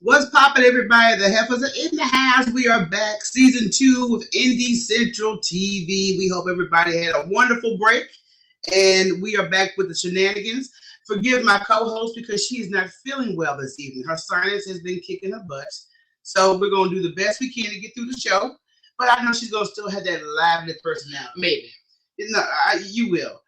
What's poppin', everybody? The heifers are in the house. We are back, season 2 with Indie Central TV. We hope everybody had a wonderful break, and we are back with the shenanigans. Forgive my co-host because she is not feeling well this evening. Her sinus has been kicking her butt, so we're gonna do the best we can to get through the show. But I know she's gonna still have that lively personality. Maybe. No, you will.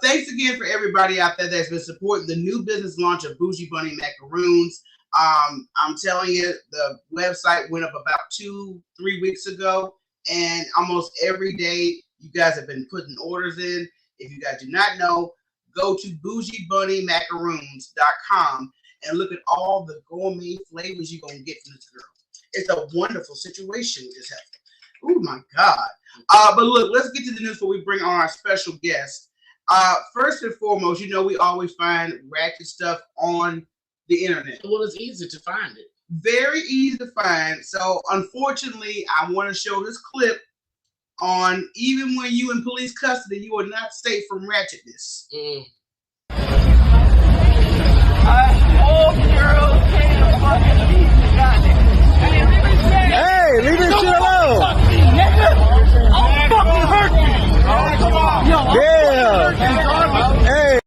Thanks again for everybody out there that's been supporting the new business launch of Bougie Bunny Macaroons. I'm telling you, the website went up about 2-3 weeks ago, and almost every day you guys have been putting orders in. If you guys do not know, go to bougiebunnymacaroons.com and look at all the gourmet flavors you're going to get from this girl. It's a wonderful situation with this heifer. Oh my God. But look, let's get to the news before we bring on our special guest. First and foremost, you know, we always find ratchet stuff on the internet. Well, it's easy to find it. Very easy to find. So unfortunately, I want to show this clip on even when you in police custody, you are not safe from ratchetness. Hey, leave this shit alone. I'll fucking hurt you. Yeah. Hey.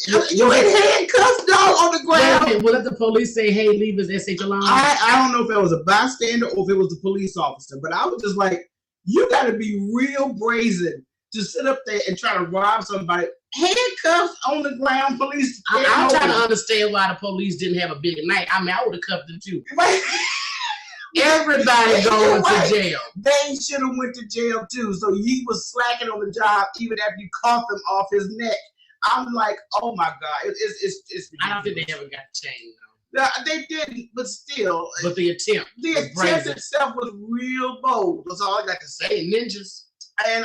You ain't handcuffed, dog, on the ground. What if the police say, hey, leave his SH alone? I don't know if it was a bystander or if it was the police officer, but I was just like, you got to be real brazen to sit up there and try to rob somebody. Handcuffs on the ground, police. I'm trying to understand why the police didn't have a big night. I mean, I would have cuffed them too. Everybody going to jail. They should have went to jail too. So he was slacking on the job even after you caught them off his neck. I'm like, oh my God, it's I don't think they ever got chained though. They didn't, but still. But the attempt itself was real bold. That's all I got to say. Hey, ninjas. And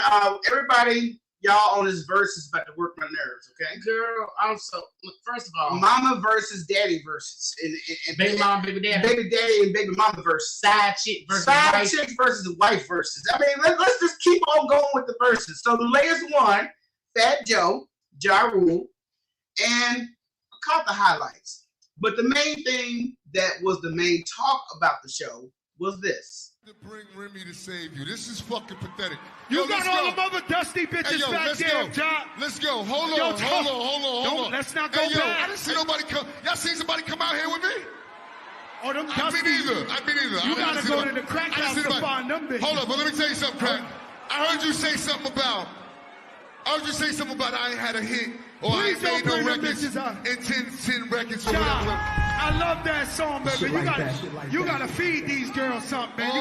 everybody, y'all on this verse is about to work my nerves, okay? Girl, I'm so. First of all, mama versus daddy versus and baby mama, baby daddy, and baby mama versus side chick versus side chick versus wife versus. I mean, let's just keep on going with the verses. So the latest one, Fat Joe, Ja Rule, and I caught the highlights. But the main thing that was the main talk about the show was this. To bring Remy to save you. This is fucking pathetic. You got all the mother dusty bitches back there, Ja. Let's go. Hold on. Let's not go back. I didn't see nobody come. Y'all seen somebody come out here with me? Oh, them I dusty. mean either. You gotta go to the crack house to find them bitches. Hold up, but let me tell you something, Crack. I heard you say something about I ain't had a hit or I ain't made no records in 10 records or whatever. I love that song, baby. You gotta feed these girls something, man.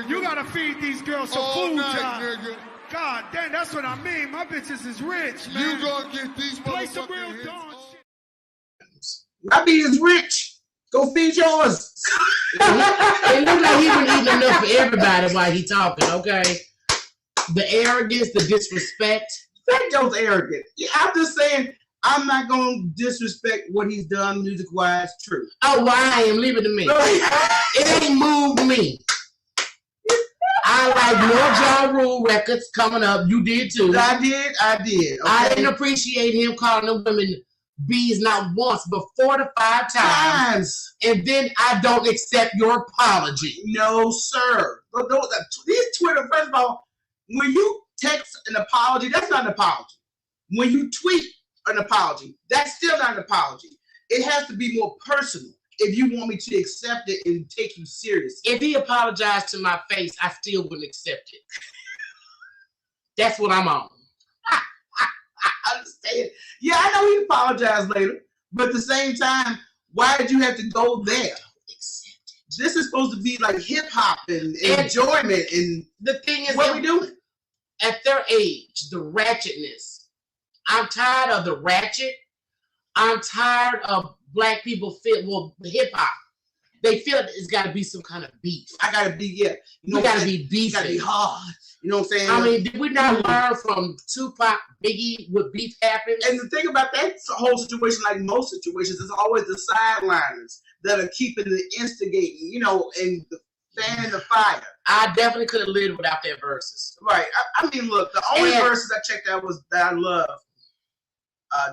You gotta feed these girls some food, nigga. God damn, that's what I mean. My bitches is rich, man. You gonna get these play some real hits. dawn shit. My beat is rich. Go feed yours. It looked like he was eating enough for everybody while he talking, okay? The arrogance, the disrespect. Fat Joe's arrogant. Yeah, I'm just saying, I'm not going to disrespect what he's done music-wise. True. Oh, well, I am. Leave it to me. It ain't moved me. I like more Ja Rule records coming up. You did too. I did. Okay. I didn't appreciate him calling them women bees not once, but 4 to 5 times. And then I don't accept your apology. No, sir. These Twitter, first of all, when you text an apology, that's not an apology. When you tweet an apology, that's still not an apology. It has to be more personal if you want me to accept it and take you seriously. If he apologized to my face, I still wouldn't accept it. That's what I'm on. I understand. Yeah, I know he apologized later, but at the same time, why did you have to go there? This is supposed to be like hip hop and enjoyment. And the thing is, what are we doing? At their age, the ratchetness. I'm tired of the ratchet. I'm tired of black people hip hop. They feel it's got to be some kind of beef. I got to be, yeah. You got to be beefy. Got to be hard. You know what I'm saying? I mean, did we not learn from Tupac, Biggie, what beef happens? And the thing about that whole situation, like most situations, is always the sideliners that are keeping the instigating, you know, and the fanning the fire. I definitely could have lived without their verses. Right. I mean, look, the only verses I checked out was that I love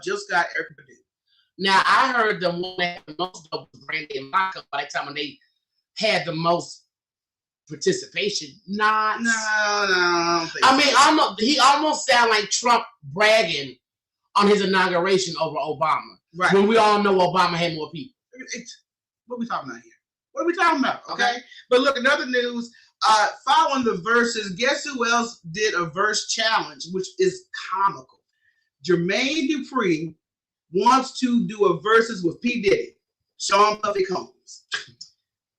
Jill Scott, Erykah Badu. Now I heard the one that had the most was Brandy and Monica by the time when they had the most participation. Not. No. I mean, he almost sounded like Trump bragging on his inauguration over Obama. Right. When we all know Obama had more people. What are we talking about here? What are we talking about? Okay. But look, in other news, following the verses, guess who else did a verse challenge, which is comical? Jermaine Dupri wants to do a verses with P. Diddy, Sean Puffy Combs.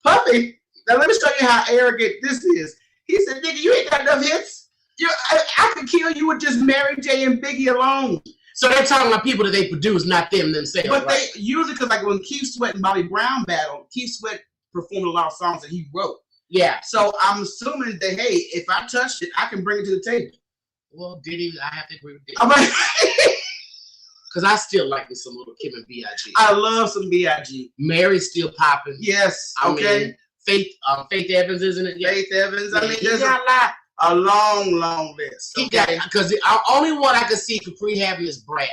Puffy, now let me show you how arrogant this is. He said, nigga, you ain't got enough hits. I could kill you with just Mary J. and Biggie alone. So they're talking about people that they produce, not them themselves. But right? They usually, because like when Keith Sweat and Bobby Brown battled, Keith Sweat performed a lot of songs that he wrote. Yeah. So I'm assuming that, hey, if I touched it, I can bring it to the table. Well, Diddy, I have to agree with Diddy. Because I still like me some little Kim and B.I.G. I love some B.I.G. Mary's still popping. Yes. I mean, Faith Evans, isn't it? Yeah. Faith Evans. I mean, there's a long list. He got, because the only one I could see Capri having is Brat.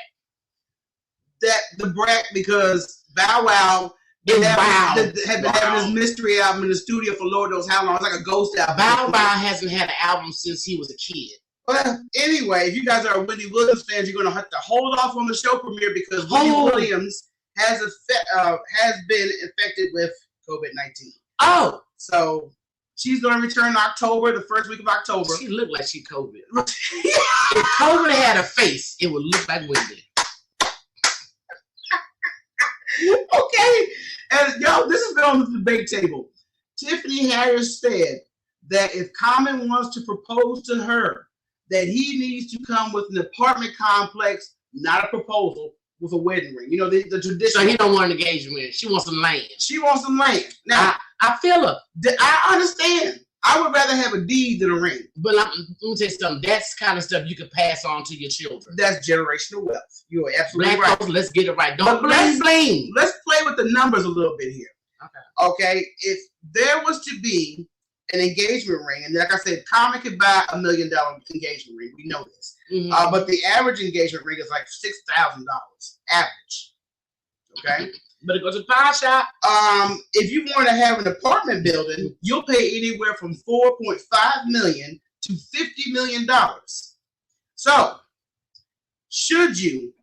The Brat, because Bow Wow had been having his mystery album in the studio for Lord knows how long. It's like a ghost album. Bow Wow hasn't had an album since he was a kid. Well, anyway, if you guys are Wendy Williams fans, you're going to have to hold off on the show premiere because Wendy Williams has been infected with COVID-19. Oh, so she's going to return in October, the first week of October. She looked like she COVID. If COVID had a face, it would look like Wendy. Okay, and y'all, this has been on the debate table. Tiffany Harris said that if Common wants to propose to her, that he needs to come with an apartment complex, not a proposal, with a wedding ring. You know, the tradition. So he don't want an engagement ring. She wants some land. She wants some land. Now, I feel her. I understand. I would rather have a deed than a ring. But let me tell you something. That's kind of stuff you can pass on to your children. That's generational wealth. You are absolutely right. Folks, let's get it right. Don't blame. Let's play with the numbers a little bit here. Okay. If there was to be an engagement ring, and like I said, Common could buy $1 million engagement ring. We know this. Mm-hmm. But the average engagement ring is like $6,000 average. Okay. But it goes to pawn shop. If you want to have an apartment building, you'll pay anywhere from $4.5 million to $50 million. So, should you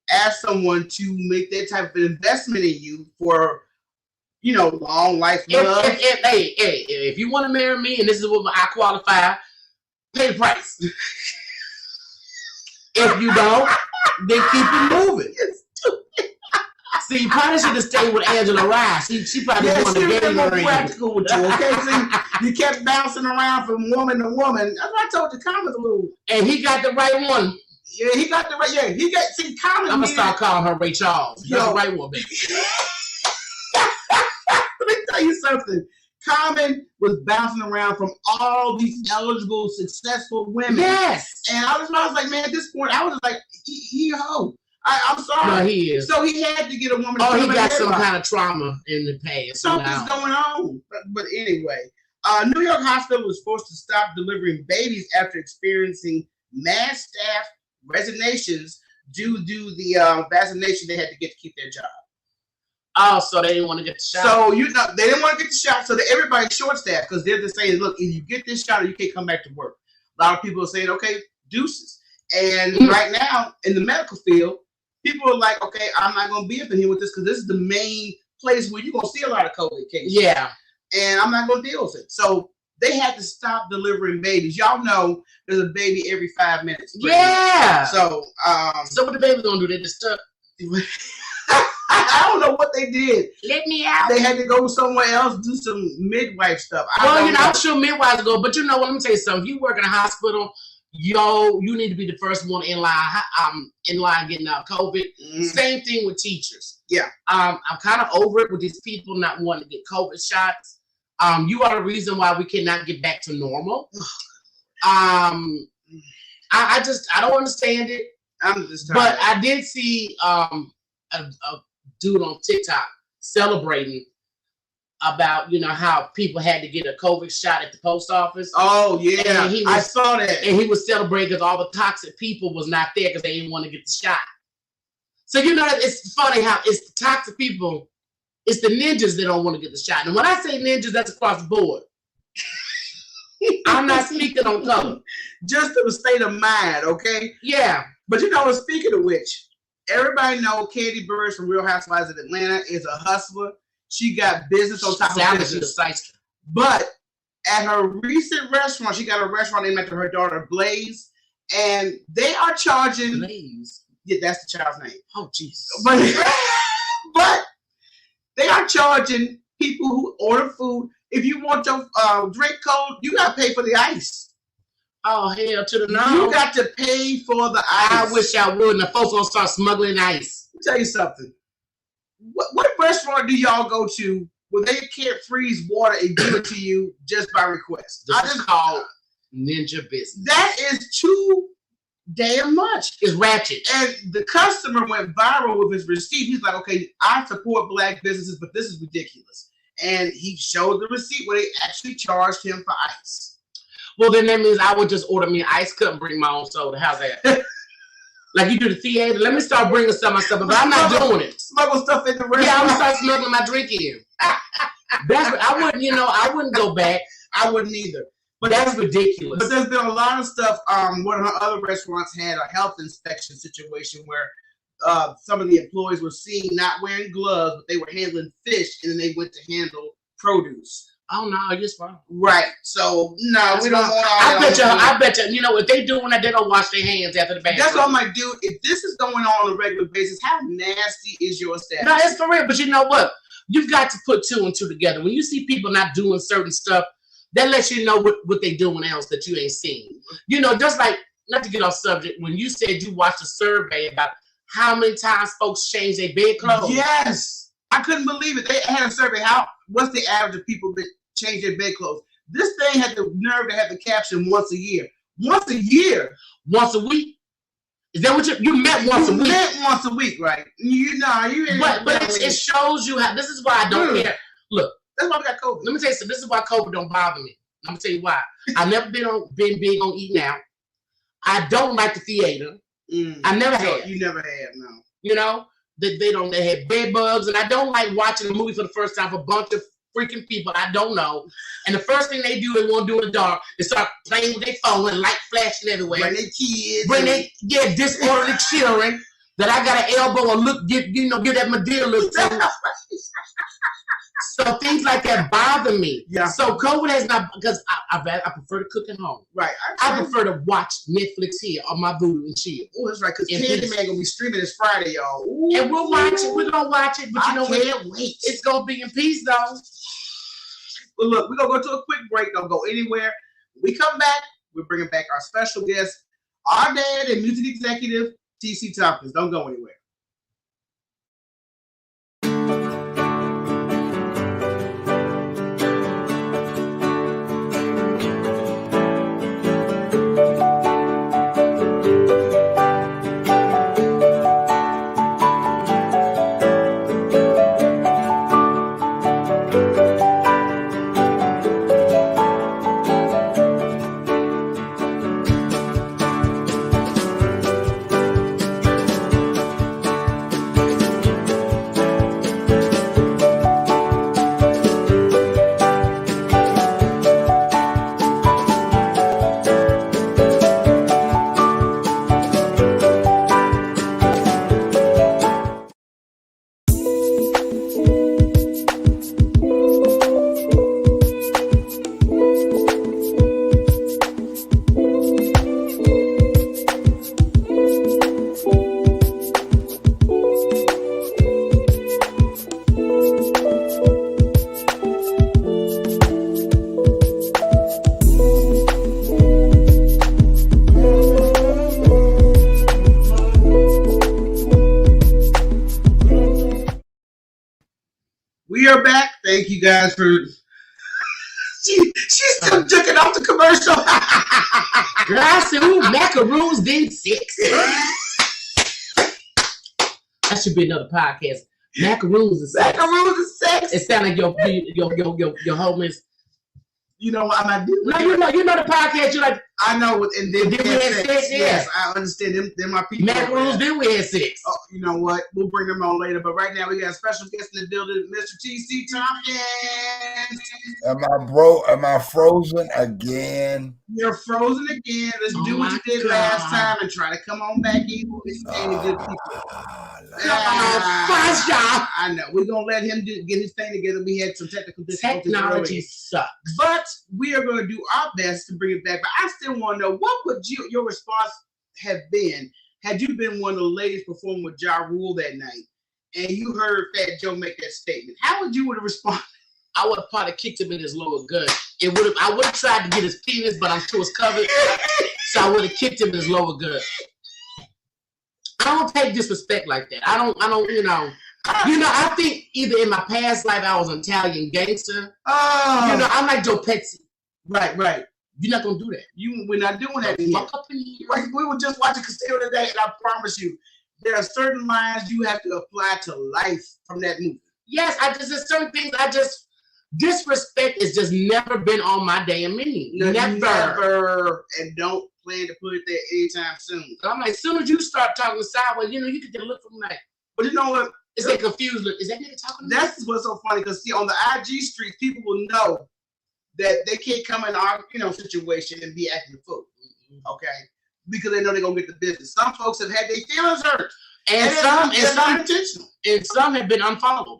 ask someone to make that type of investment in you for, you know, long life love? If you want to marry me, and this is what I qualify, pay the price. If you don't, then keep it moving. See, you probably should have stayed with Angela Rice. She probably wanted to get more practical with you, okay? See, you kept bouncing around from woman to woman. That's what I told you, Common's a little. And he got the right one. Yeah, he got the right. Yeah, he got. See, Common. I'm gonna start calling her Ray Charles. That's the right one, baby. Let me tell you something. Common was bouncing around from all these eligible, successful women. Yes. And I was like, man, at this point, I was like, he hoe. I'm sorry. No, he is. So he had to get a woman. Oh, he got some kind of trauma in the past. Something's going on. But anyway, New York hospital was forced to stop delivering babies after experiencing mass staff resignations due to the vaccination they had to get to keep their job. Oh, so they didn't want to get the shot. So they didn't want to get the shot. So everybody's short staffed because they're just saying, look, if you get this shot, you can't come back to work. A lot of people are saying, okay, deuces. And right now in the medical field, people are like, okay, I'm not going to be up in here with this because this is the main place where you're going to see a lot of COVID cases. Yeah. And I'm not going to deal with it. So they had to stop delivering babies. Y'all know there's a baby every 5 minutes. Yeah. So what the baby's going to do? They just stuck. I don't know what they did. Let me out. They had to go somewhere else, do some midwife stuff. I'm sure midwives go, but let me tell you something. If you work in a hospital, you need to be the first one in line getting out COVID. Mm-hmm. Same thing with teachers. Yeah. I'm kind of over it with these people not wanting to get COVID shots. You are the reason why we cannot get back to normal. I don't understand it. I'm just tired. But I did see a dude on TikTok celebrating about how people had to get a COVID shot at the post office. Oh yeah, I saw that, and he was celebrating because all the toxic people was not there because they didn't want to get the shot. So you know, it's funny how it's the toxic people. It's the ninjas that don't want to get the shot. And when I say ninjas, that's across the board. I'm not speaking on color. Just to the state of mind, okay? Yeah. But you know, speaking of which, everybody know Candy Burris from Real Housewives of Atlanta is a hustler. She got business on top of business. But at her recent restaurant, she got a restaurant named after her daughter, Blaze, and they are charging... Blaze? Yeah, that's the child's name. Oh, Jesus. But they are charging people who order food. If you want your drink cold, you got to pay for the ice. Oh, hell to the no. You got to pay for the ice. I wish I would. And the folks gonna start smuggling ice. Let me tell you something. What restaurant do y'all go to where they can't freeze water and give it to you just by request? This is called ninja business. That is too damn much. It's ratchet. And the customer went viral with his receipt. He's like, okay, I support black businesses, but this is ridiculous. And he showed the receipt where they actually charged him for ice. Well, then that means I would just order me an ice cup and bring my own soda. How's that? Like you do the theater. Let me start bringing some of my stuff, but I'm not doing it. Smuggle stuff in the restaurant. Yeah, I'm gonna start smuggling my drink in. That's what, I wouldn't. I wouldn't go back. I wouldn't either. But that's ridiculous. But there's been a lot of stuff. One of her other restaurants had a health inspection situation where some of the employees were seen not wearing gloves, but they were handling fish, and then they went to handle produce. Oh no, you're fine. Right. So no, that's we don't want all I bet you. You know, if they doing that, they don't wash their hands after the bathroom. That's what I'm like, dude. If this is going on a regular basis, how nasty is your establishment? No, it's for real. But you know what? You've got to put two and two together. When you see people not doing certain stuff, that lets you know what they doing else that you ain't seen. You know, just like, not to get off subject, when you said you watched a survey about how many times folks change their bedclothes. Yes. I couldn't believe it. They had a survey. What's the average of people that change their bedclothes? This thing had the nerve to have the caption once a year. Once a year? Once a week? Is that what you meant once a week? You meant once a week, right? You ain't. But it shows you how, this is why I don't care. Look. That's why we got COVID. Let me tell you something. This is why COVID don't bother me. I'm gonna tell you why. I've never been big on eating out. I don't like the theater. I never have. You never have, no. You know, they have bed bugs, and I don't like watching a movie for the first time for a bunch of freaking people I don't know. And the first thing they do, they want to do in the dark, is start playing with their phone and light flashing everywhere. Bring their kids. Disorderly children that I got an elbow or give that Madeira look to. So things like that bother me. Yeah. So COVID has not, because I prefer to cook at home. Right. I prefer to watch Netflix here on my booty and chill. Oh, that's right. Because Candyman gonna be streaming this Friday, y'all. Ooh. And we'll watch it. We're gonna watch it. But you know what? Can't wait. It's gonna be in peace, though. Well, look, we're gonna go to a quick break. Don't go anywhere. When we come back, we're bringing back our special guest, our dad and music executive, TC Thompkins. Don't go anywhere. We are back. Thank you guys for. She's still jerking off the commercial. Girl, I said, ooh, macaroons then 6. That should be another podcast. Macaroons is 6. Macaroons is 6. It sounds like your homies. You know what I do? No, you know the podcast. You like. I know. And then we had 6. Yes, I understand them. They're my people. Macaroons. Then we had 6. Oh, you know what? We'll bring them on later. But right now we got a special guest in the building, Mr. T.C. Thompkins. Am I frozen again? You're frozen again. Let's do what you did last time and try to come on back in with entertaining good people. I know. We're going to let him get his thing together. We had some technical difficulties. Technology sucks. But we are going to do our best to bring it back. But I still want to know, what would your response have been had you been one of the ladies performing with Ja Rule that night and you heard Fat Joe make that statement? How would you have responded? I would have probably kicked him in his lower gut. I would have tried to get his penis, but I'm sure it's covered. So I would have kicked him in his lower gut. I don't take disrespect like that. I don't, I think either in my past life I was an Italian gangster. Oh. I'm like Joe Pesci. Right. You're not gonna do that. We're not doing that anymore. Fuck up in here. Like, we were just watching Castillo today, and I promise you, there are certain lines you have to apply to life from that movie. Yes, there's certain things disrespect has just never been on my damn menu. Never. And don't plan to put it there anytime soon. I'm like, as soon as you start talking sideways, you could get a look from like, but you know what? Is that confused? Is that nigga talking to me? That's what's so funny, because see, on the IG street, people will know that they can't come in our situation and be acting a fool. Okay? Because they know they're gonna get the business. Some folks have had their feelings hurt. And some intentional. And some have been unfollowed.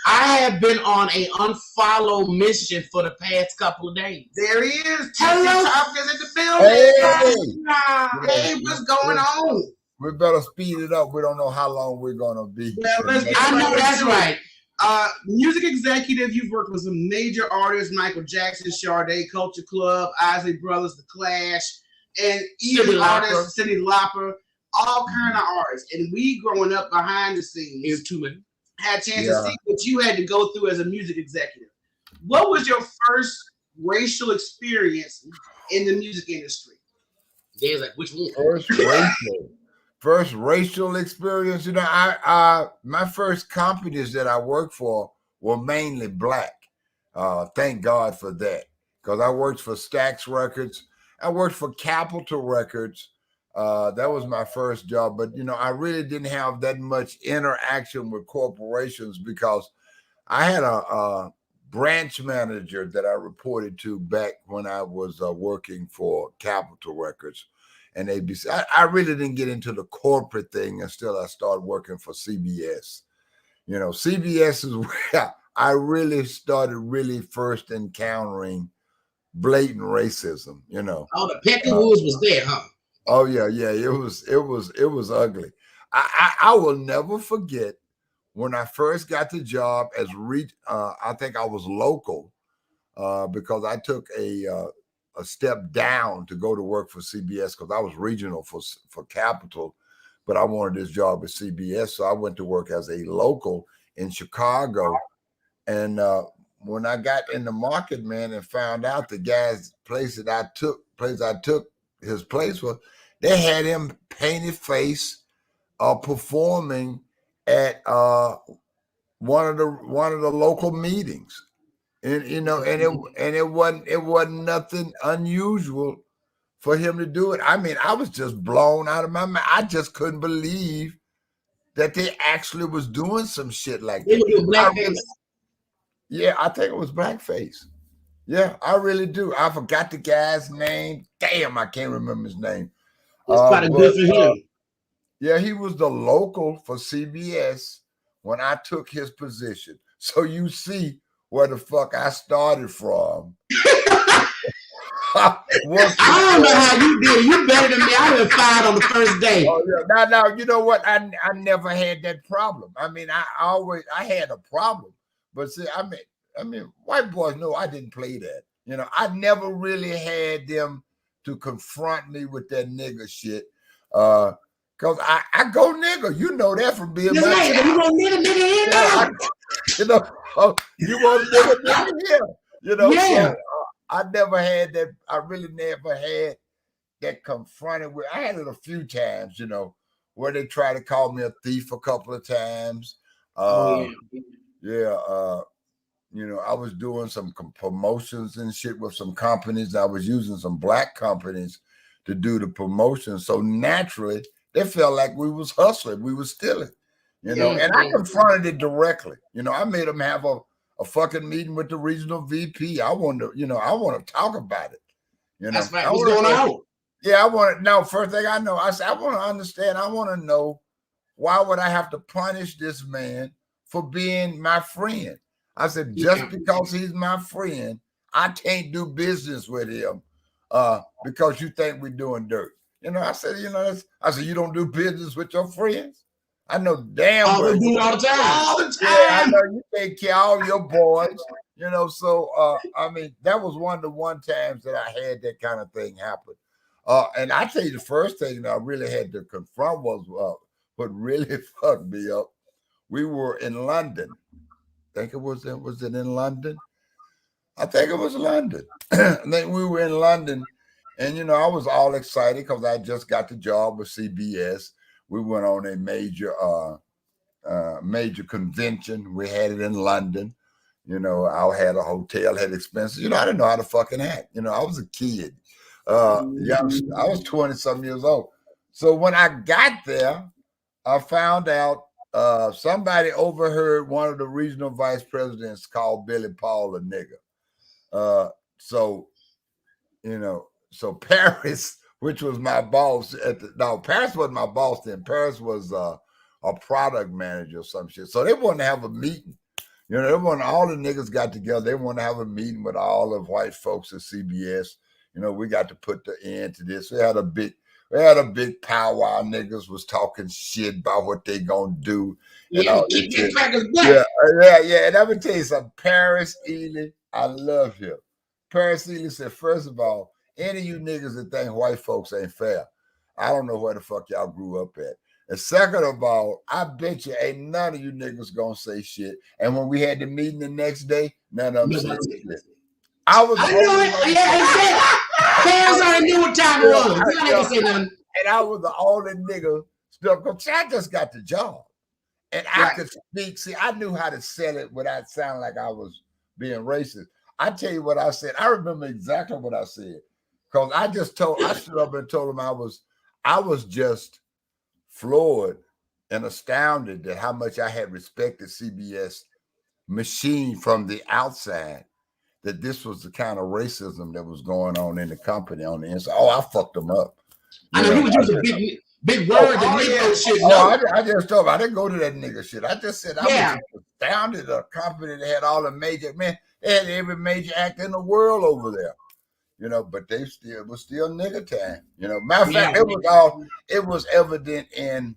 I have been on a unfollow mission for the past couple of days. There he is. Hello. Thompkins in the building. Hey, what's going on? We better speed it up. We don't know how long we're gonna be. Well, let's get I know that's right. Music executive, you've worked with some major artists: Michael Jackson, Sade, Culture Club, Isley Brothers, The Clash, and even artists, Cyndi Lauper, all kind of artists. And we, growing up behind the scenes, Here's too many. had a chance to see what you had to go through as a music executive. What was your first racial experience in the music industry? There's like, which one? First racial experience. My first companies that I worked for were mainly black. Thank God for that, because I worked for Stax Records. I worked for Capitol Records. That was my first job, but I really didn't have that much interaction with corporations, because I had a branch manager that I reported to back when I was working for Capitol Records. And I really didn't get into the corporate thing until I started working for CBS. CBS is where I really started first encountering blatant racism. Oh, the Peppy Woods was there, huh? Oh yeah. It was ugly. I will never forget when I first got the job as I think I was local, because I took a step down to go to work for CBS, because I was regional for Capitol, but I wanted this job at CBS, so I went to work as a local in Chicago. And when I got in the market, man, and found out the guy's place I took his place was, they had him painted face, performing at one of the local meetings. And it wasn't nothing unusual for him to do it. I mean, I was just blown out of my mind. I just couldn't believe that they actually was doing some shit like that. Yeah, I think it was blackface. Yeah, I really do. I forgot the guy's name. Damn, I can't remember his name. It's kind of good for him. Yeah, he was the local for CBS when I took his position. So you see where the fuck I started from. I don't know how you did. You better than me. I was fired on the first day. Oh, yeah. Now, you know what? I never had that problem. I mean, I had a problem. But see, I mean, white boys know I didn't play that. I never really had them to confront me with that nigger shit. Because I go nigger. You know that from being my child. You go nigger here. You want nigger here. Yeah. So, I never had that. I really never had that confronted with. I had it a few times, where they try to call me a thief a couple of times. I was doing some promotions and shit with some companies. I was using some black companies to do the promotions. So naturally, They felt like we was hustling, we was stealing, you know. And I confronted it directly. You know, I made them have a fucking meeting with the regional VP. I want to, you know, I want to talk about it. You know, that's right. What's going on? Yeah, I want to know. First thing I know, I said, I want to understand. I want to know, why would I have to punish this man for being my friend? I said, just because he's my friend, I can't do business with him because you think we're doing dirt. You know, I said, you know, I said, you don't do business with your friends? I know damn well. We do it all the time. All the time. Yeah, I know you take care of all your boys. You know, so I mean, that was one of the times that I had that kind of thing happen. And I tell you, the first thing that I really had to confront was what really fucked me up. We were in London. I think it was it in London? I think it was London. And then we were in London, and you know, I was all excited because I just got the job with CBS. We went on a major convention. We had it in London. You know, I had a hotel, had expenses. You know, I didn't know how to fucking act. You know, I was a kid. Youngster. I was 20-some years old. So when I got there, I found out somebody overheard one of the regional vice presidents call Billy Paul a nigger. So, you know, so Paris, which was my boss Paris wasn't my boss then. Paris was a product manager or some shit. So they wanted to have a meeting. You know, all the niggas got together. They want to have a meeting with all the white folks at CBS. You know, we got to put the end to this. We had a big powwow. Niggas was talking shit about what they gonna do. Yeah, keep your crackers black. Yeah. And I'm gonna tell you something. Paris Ely, I love him. Paris Ely said, first of all, any of you niggas that think white folks ain't fair, I don't know where the fuck y'all grew up at. And second of all, I bet you ain't none of you niggas gonna say shit. And when we had the meeting the next day, none of them said shit. I knew it. Yeah, Fans already knew what time it was. And I was the only nigga still, because I just got the job. And I could speak. See, I knew how to sell it without sounding like I was being racist. I tell you what I said. I remember exactly what I said. Because I stood up and told him I was just floored and astounded at how much I had respected CBS machine from the outside, that this was the kind of racism that was going on in the company on the inside. Oh, I fucked them up. I know he was using big words and nigga shit. I just told him I didn't go to that nigga shit. I just said I was astounded at a company that had all the major, man, they had every major actor in the world over there. You know, but they was still nigga time. You know, matter of fact, it was evident in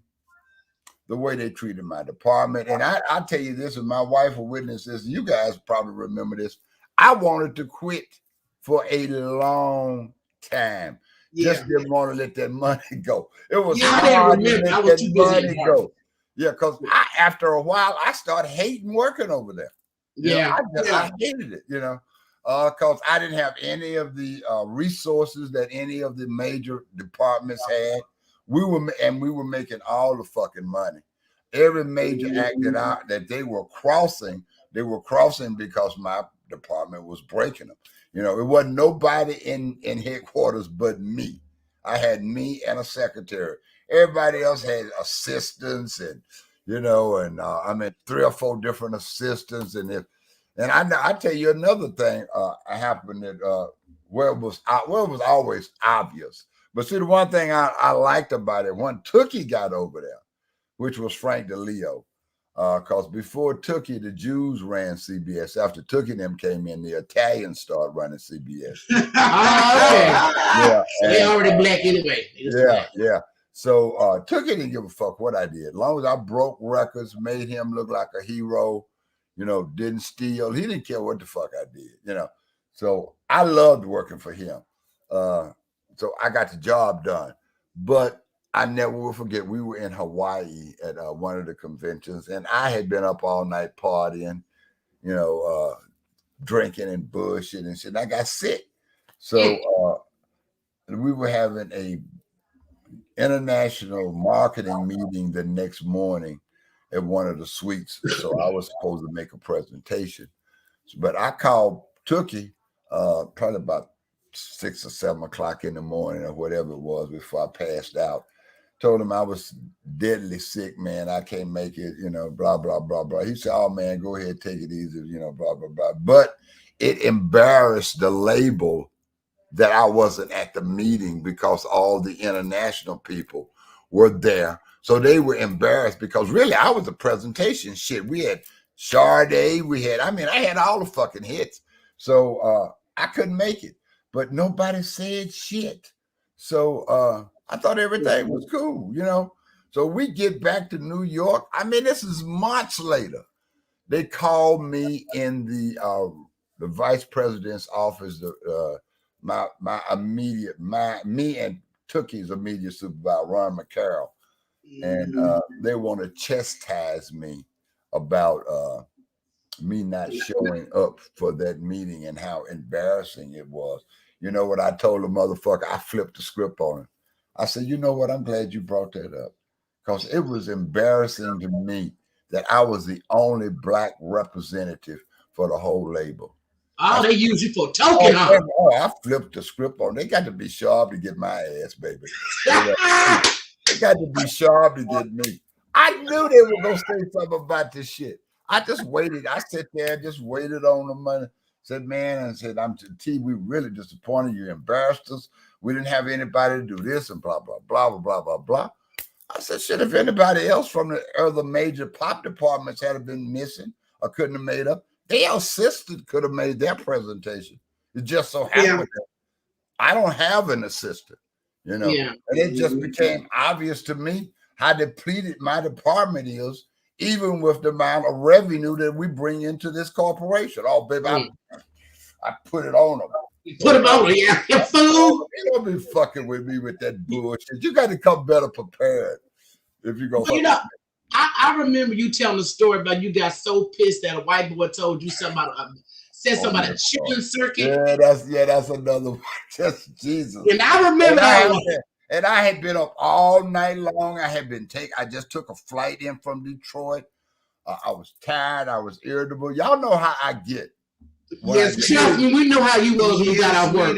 the way they treated my department. And I tell you this, and my wife will witness this, you guys probably remember this. I wanted to quit for a long time. Just didn't want to let that money go. It was hard to let that money go. Yeah, because after a while, I started hating working over there. I hated it, you know, because I didn't have any of the resources that any of the major departments had. We were making all the fucking money. Every major act that they were crossing because my department was breaking them. You know, it wasn't nobody in headquarters but me. I had me and a secretary. Everybody else had assistants and, you know, and I mean 3 or 4 different assistants. And I tell you another thing happened that where it was always obvious. But see, the one thing I liked about it, when Tookie got over there, which was Frank DeLeo, because before Tookie, the Jews ran CBS. After Tookie them came in, the Italians started running CBS. They already black anyway. Yeah. So Tookie didn't give a fuck what I did. As long as I broke records, made him look like a hero, you know, didn't steal. He didn't care what the fuck I did, you know. So I loved working for him. So I got the job done. But I never will forget, we were in Hawaii at one of the conventions, and I had been up all night partying, you know, drinking and bullshit and shit. And I got sick. So we were having a international marketing meeting the next morning at one of the suites. So I was supposed to make a presentation. But I called Tookie probably about 6 or 7 o'clock in the morning or whatever it was before I passed out, told him I was deadly sick, man. I can't make it, blah, blah, blah, blah. He said, oh, man, go ahead, take it easy, blah, blah, blah. But it embarrassed the label that I wasn't at the meeting because all the international people were there. So they were embarrassed because really I was a presentation shit. We had Sade, I had all the fucking hits. So I couldn't make it, but nobody said shit. So I thought everything was cool, So we get back to New York. This is months later. They called me in the vice president's office, me and Tookie's immediate supervisor, Ron McCarroll. And they want to chastise me about me not showing up for that meeting and how embarrassing it was. You know what I told the motherfucker? I flipped the script on him. I said, you know what? I'm glad you brought that up because it was embarrassing to me that I was the only black representative for the whole label. They use you for a token, huh? I flipped the script on. They got to be sharp to get my ass, baby. They got to be sharp to get me. I knew they were going to say something about this shit. I just waited. I sat there and just waited on the money. Said, man, and said, T, we really disappointed. You embarrassed us. We didn't have anybody to do this and blah, blah, blah, blah, blah, blah, blah. I said, shit, if anybody else from the other major pop departments had been missing or couldn't have made up, their assistant could have made their presentation. It just so happened that I don't have an assistant, And it just became obvious to me how depleted my department is, even with the amount of revenue that we bring into this corporation. Oh, baby, I put it on them. You put them on, you fool. You don't be fucking with me with that bullshit. You got to come better prepared if you're going to. I remember you telling the story about you got so pissed that a white boy told you something about a chicken circuit. Yeah, that's another one. Just Jesus. And I remember and I had been up all night long. I just took a flight in from Detroit. I was tired. I was irritable. Y'all know how I get. Yes, trust me, we know how you was when you got out work.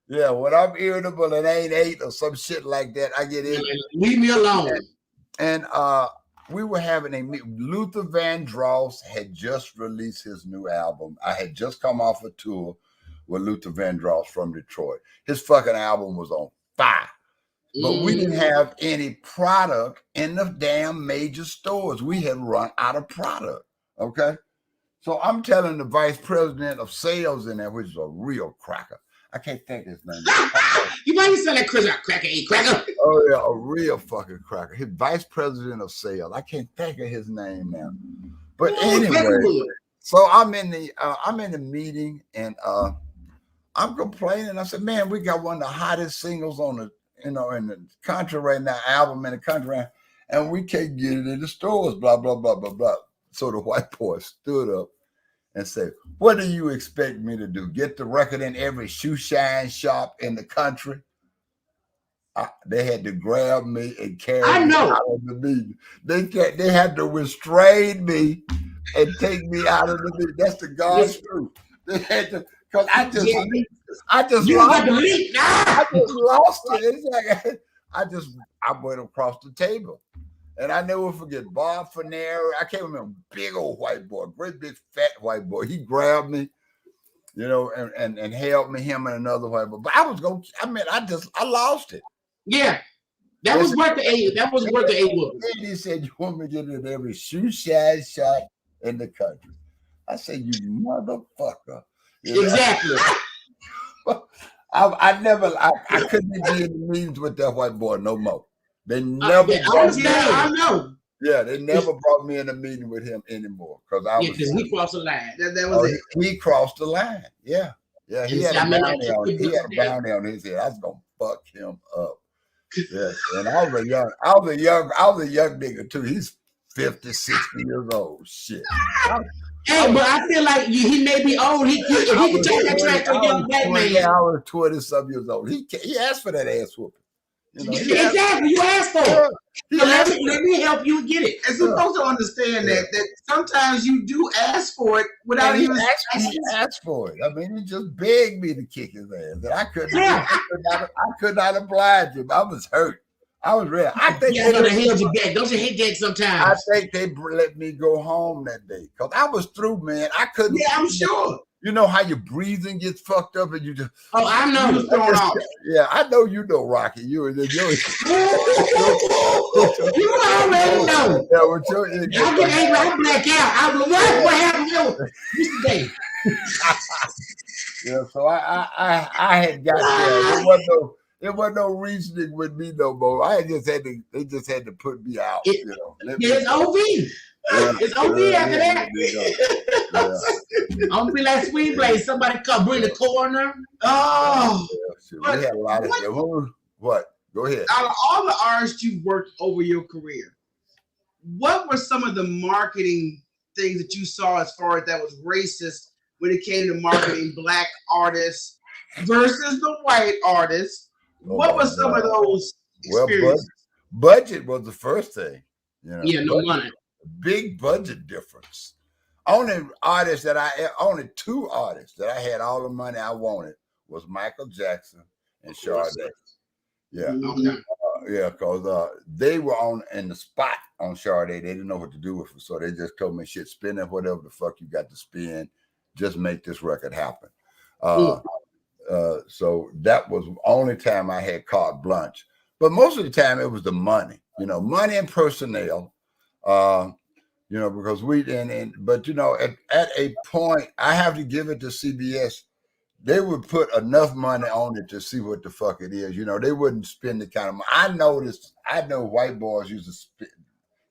Yeah, when I'm irritable and ain't ate or some shit like that, I get irritable. Leave me alone. And we were having a meeting. Luther Vandross had just released his new album. I had just come off a tour with Luther Vandross from Detroit. His fucking album was on fire. But we didn't have any product in the damn major stores. We had run out of product. Okay. So I'm telling the vice president of sales in there, which is a real cracker. I can't think of his name. You might be saying that Chris cracker, cracker. Oh yeah, a real fucking cracker. His vice president of sales. I can't think of his name now. But anyway, so I'm in the meeting and I'm complaining. I said, man, we got one of the hottest singles on the in the country right now, album in the country, and we can't get it in the stores. Blah blah blah blah blah. So the white boy stood up and said, what do you expect me to do? Get the record in every shoe shine shop in the country? They had to grab me and carry me out of the meeting. They had to restrain me and take me out of the meeting. That's the God's truth. They had to, because I just lost it. It's like I went across the table. And I never forget Bob Fanera. I can't remember, big old white boy, great big fat white boy. He grabbed me, and held me, him and another white boy. But I lost it. Yeah. That was worth the eight. That was worth the 8 whoopers. He said, you want me to get it in every shoe shine shop in the country. I said, you motherfucker. Exactly. I couldn't be in the meetings with that white boy no more. They never. I know. Yeah, they never brought me in a meeting with him anymore because he crossed the line. That was it. He crossed the line. Yeah. He had a bounty on his head. I was gonna fuck him up. Yes, and I was a young nigga too. He's 50, 60 years old. Shit. Hey, but I feel like he may be old. He can take that track to a young black man. I was 20-some years old. He asked for that ass whooping. Exactly, you asked for it. Let me help you get it. And so folks don't understand that sometimes you do ask for it without even asking. He asked for it. I mean, he just begged me to kick his ass, and I could not oblige him. I was hurt. I was ready. I think Yeah, they held you back. Don't you hate that sometimes? I think they let me go home that day because I was through, man. I couldn't. Yeah, I'm sure. You know how your breathing gets fucked up and you just. Oh, I know. Yeah, I know you know, Rocky. You already know. You already know. Yeah, with your, I get angry. I black out. What happened yesterday? Yeah, so I had got there. It wasn't no reasoning with me no more. They just had to put me out. It's OV. It's OV after that. I'm gonna be like Sweet Blade. Somebody come bring the coroner. Oh, we had a lot of what? Go ahead. Out of all the artists you worked over your career, what were some of the marketing things that you saw as far as that was racist when it came to marketing Black artists versus the white artists? What were some of those experiences? Well, budget was the first thing. Yeah, no money. Big budget difference. Only two artists that I had all the money I wanted was Michael Jackson and Sade. Yeah, because they were in the spot on Sade. They didn't know what to do with it, so they just told me, "Shit, spend it whatever the fuck you got to spend. Just make this record happen." So that was the only time I had carte blanche. But most of the time it was the money, money and personnel. Because at a point, I have to give it to CBS. They would put enough money on it to see what the fuck it is. They wouldn't spend the kind of money. I know white boys used to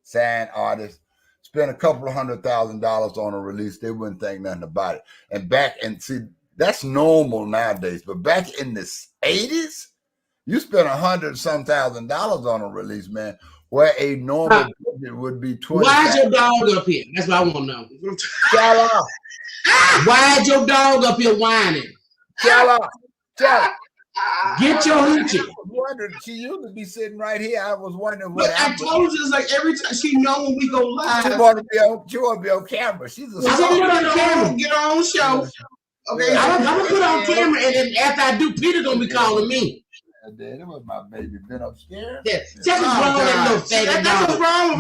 sign artists, spend a couple of $100,000 on a release. They wouldn't think nothing about it. And see, that's normal nowadays. But back in the 80s, you spent $100,000 on a release, man. Where a normal budget would be 20. Why is your dog up here? That's what I want to know. Shut up. Why is your dog up here whining? Shut up. Get your hoochie. I was wondering, she used to be sitting right here. I was wondering what happened. I told you, it's like every time she know when we go live. She want to be on camera. She's a get her own show. Okay, I'm gonna put her on camera, and then after I do, Peter gonna be calling me. That was my baby. Been upstairs. That's what's wrong with that little faggot dog.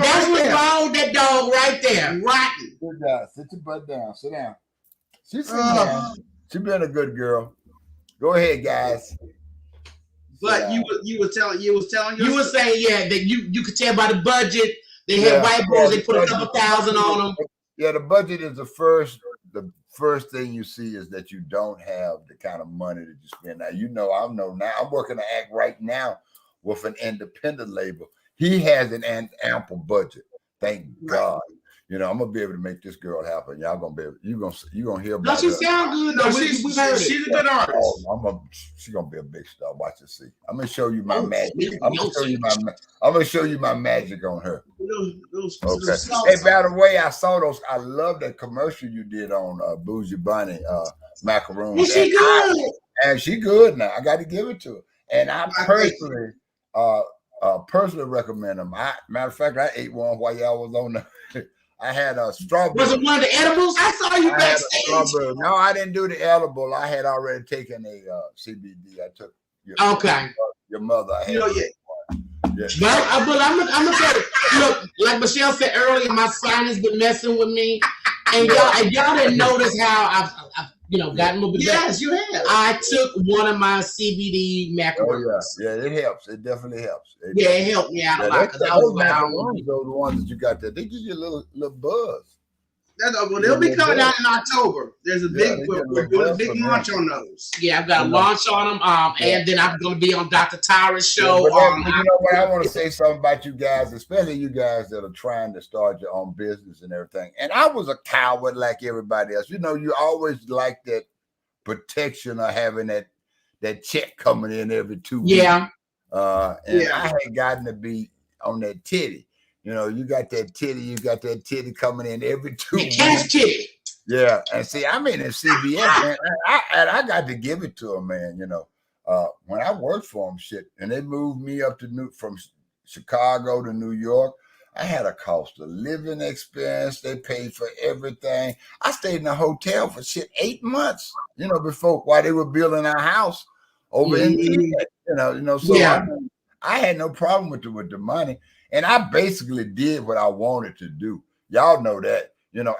That's what's wrong with that dog right there. Rotten. Good job. Sit your butt down. Sit down. She's sitting down. She's been a good girl. Go ahead, guys. But you were saying that you could tell by the budget. They had white boys. They put a couple thousand on them. Yeah, the budget is the first thing you see is that you don't have the kind of money that you spend. Now, I know now. I'm working to act right now with an independent label. He has an ample budget. Thank God. I'm gonna be able to make this girl happen. Y'all gonna be able. You gonna hear about. Does she sound good? No, she's a good artist. She's gonna be a big star. Watch and see. I'm gonna show you my magic. I'm gonna show you my magic on her. Okay. Hey, by the way, I saw those. I love that commercial you did on Bougie Bunny macaroons. Is she good? And she good now. I got to give it to her. And I personally recommend them. Matter of fact, I ate one while y'all was on the. I had a strawberry. Was it one of the edibles? I saw you backstage. No, I didn't do the edible. I had already taken a CBD. I took your mother. Yes. But I'm gonna tell you, look, like Michelle said earlier, my sinus been messing with me, and y'all didn't notice how I've gotten a little bit better. Yes, you have. I took one of my CBD macaroons. Yeah, it helps. It definitely helps. It helped me out a lot because I was macaroons, those the ones that you got there. They give you a little buzz. They'll be coming out in October. There's a we're doing a big launch on those. Yeah, I've got a launch on them. And then I'm going to be on Dr. Tyra's show. You know what? I want to say something about you guys, especially you guys that are trying to start your own business and everything. And I was a coward like everybody else. You always like that protection of having that check coming in every 2 weeks. Yeah. I had gotten to be on that titty. You got that titty coming in every 2 weeks. Cash titty. Yeah, and see, I'm in CBS, man. I got to give it to them, man. When I worked for them, and they moved me up from Chicago to New York, I had a cost of living expense. They paid for everything. I stayed in a hotel for 8 months, while they were building our house over in. So I had no problem with the money, and I basically did what I wanted to do. Y'all know that,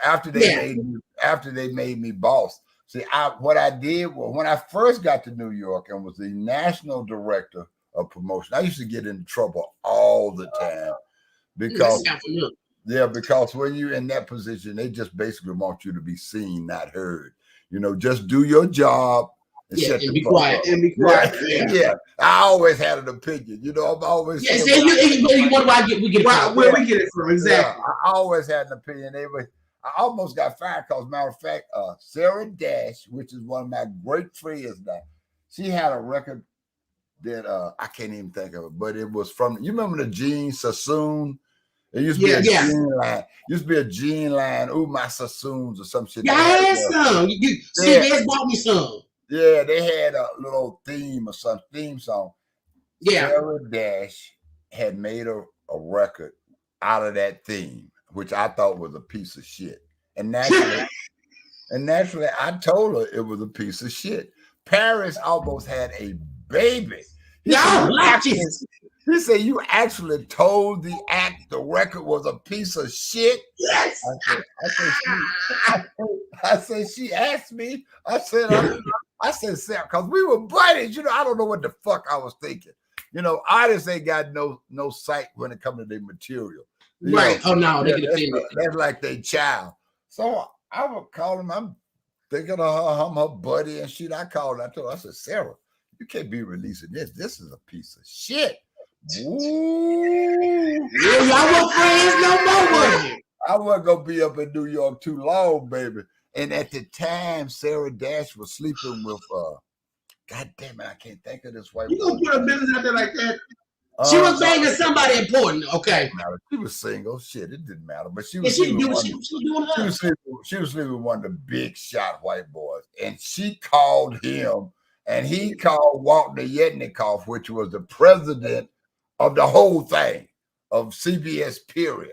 after they made me boss. See, what I did was when I first got to New York and was the national director of promotion, I used to get into trouble all the time because when you're in that position, they just basically want you to be seen, not heard. Just do your job and shut the fuck up. And be quiet. Yeah. I always had an opinion. I'm always you wonder why we get it from. Where we get it from, exactly. Yeah, I always had an opinion. I almost got fired because, matter of fact, Sarah Dash, which is one of my great friends now, she had a record that I can't even think of it, but it was from, you remember the Gene Sassoon? It used to be a Gene line. Used to be a Gene line. Ooh, my Sassoons or some shit. Yeah, I had some. CBS bought me some. Yeah, they had a little theme song. Yeah. Sarah Dash had made a record out of that theme, which I thought was a piece of shit. And naturally, I told her it was a piece of shit. Paris almost had a baby. He said, you actually told the record was a piece of shit? Yes. I said, she asked me. I said, Sarah, because we were buddies. I don't know what the fuck I was thinking. Artists ain't got no sight when it comes to their material. Right. Oh, no. That's like their child. So I would call him. I'm thinking of her. I'm her buddy and shit. I called her. I told her, I said, Sarah, you can't be releasing this. This is a piece of shit. Ooh. Yeah, y'all weren't friends no more, was you? I wasn't going to be up in New York too long, baby. And at the time, Sarah Dash was sleeping with, God damn it, I can't think of this white You going to put a business out there like that? She was banging somebody important, okay. She was single. Shit, it didn't matter. But she was sleeping with one of the big shot white boys. And she called him, and he called Walter Yetnikoff, which was the president of the whole thing, of CBS, period.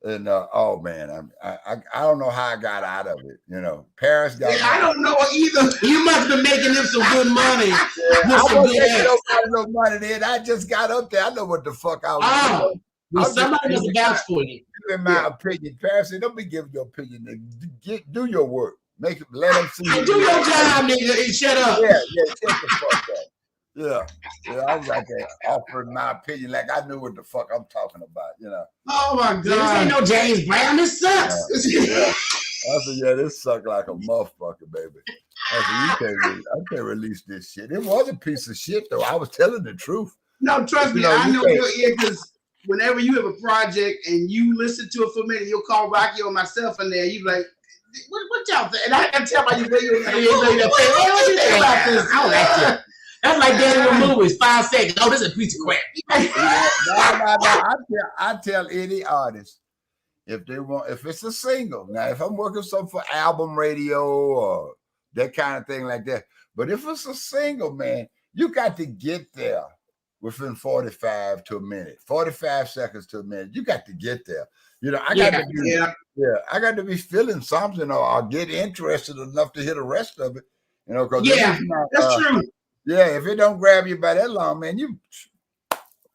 And oh man, I don't know how I got out of it. Paris got. I don't know either. You must have been making them some good money. I wasn't making no money then. I just got up there. I know what the fuck I was doing. Well, somebody must have vouched for you. In my opinion, Paris, don't be giving your opinion. Do your work. Let them see. Do your job, nigga, and shut up. Yeah, shut the fuck up. Yeah, I was like offering my opinion like I knew what the fuck I'm talking about, Oh my God. This ain't no James Brown. This sucks. I said, this sucked like a motherfucker, baby. I said, I can't release this shit. It was a piece of shit, though. I was telling the truth. No, trust me, I know your ear, because whenever you have a project and you listen to it for a minute, you'll call Rocky or myself in there. You like, what y'all think? And I can tell by you what you think about this. I like it. That's like Daddy with movies, 5 seconds. Oh, this is a piece of crap. No. I tell any artist, if it's a single. Now, if I'm working something for album radio or that kind of thing like that, but if it's a single, man, you got to get there within 45 to a minute, 45 seconds to a minute. You got to get there. I got to be feeling something or get interested enough to hear the rest of it. Because that's true. Yeah, if it don't grab you by that long, man,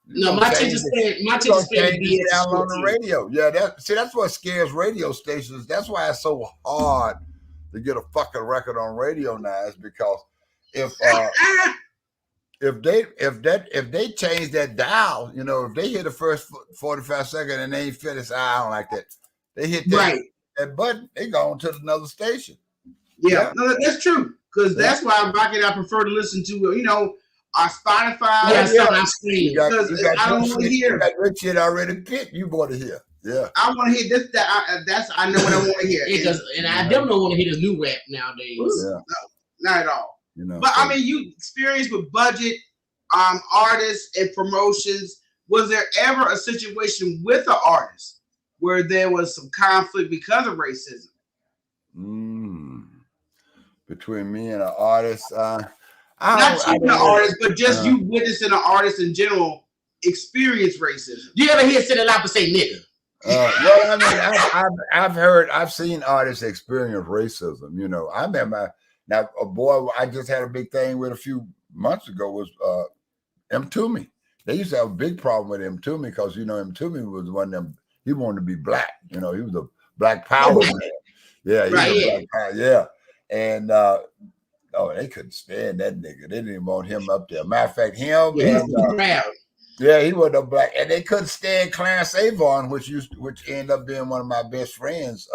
my teacher said be down on the radio. Yeah, that's what scares radio stations. That's why it's so hard to get a fucking record on radio now, is because if they change that dial, if they hit the first 45 seconds and they ain't finished, I don't like that. They hit that button, they go on to another station. Yeah, no, that's true. Because that's why I prefer to listen to, our Spotify. On screen. Because I don't want to hear. You got good shit already picked. You want to hear. Yeah. I want to hear this. I know what I want to hear. And I definitely don't want to hear this new rap nowadays. Yeah. No, not at all. But I mean, you experience with budget, artists and promotions. Was there ever a situation with an artist where there was some conflict because of racism? Between me and an artist, not you an artist, but just you witnessing an artist in general experience racism. You ever hear Cindy Lauper say nigga? I've seen artists experience racism. I remember a boy I just had a big thing with a few months ago was M. Toomey. they used to have a big problem with him Toomey because him Toomey was one of them. He wanted to be black. He was a black power man. Yeah, he was a black power. Yeah, and they couldn't stand that nigga. They didn't even want him up there. Matter of fact, him and he wasn't a black, and they couldn't stand Clarence Avon, which ended up being one of my best friends.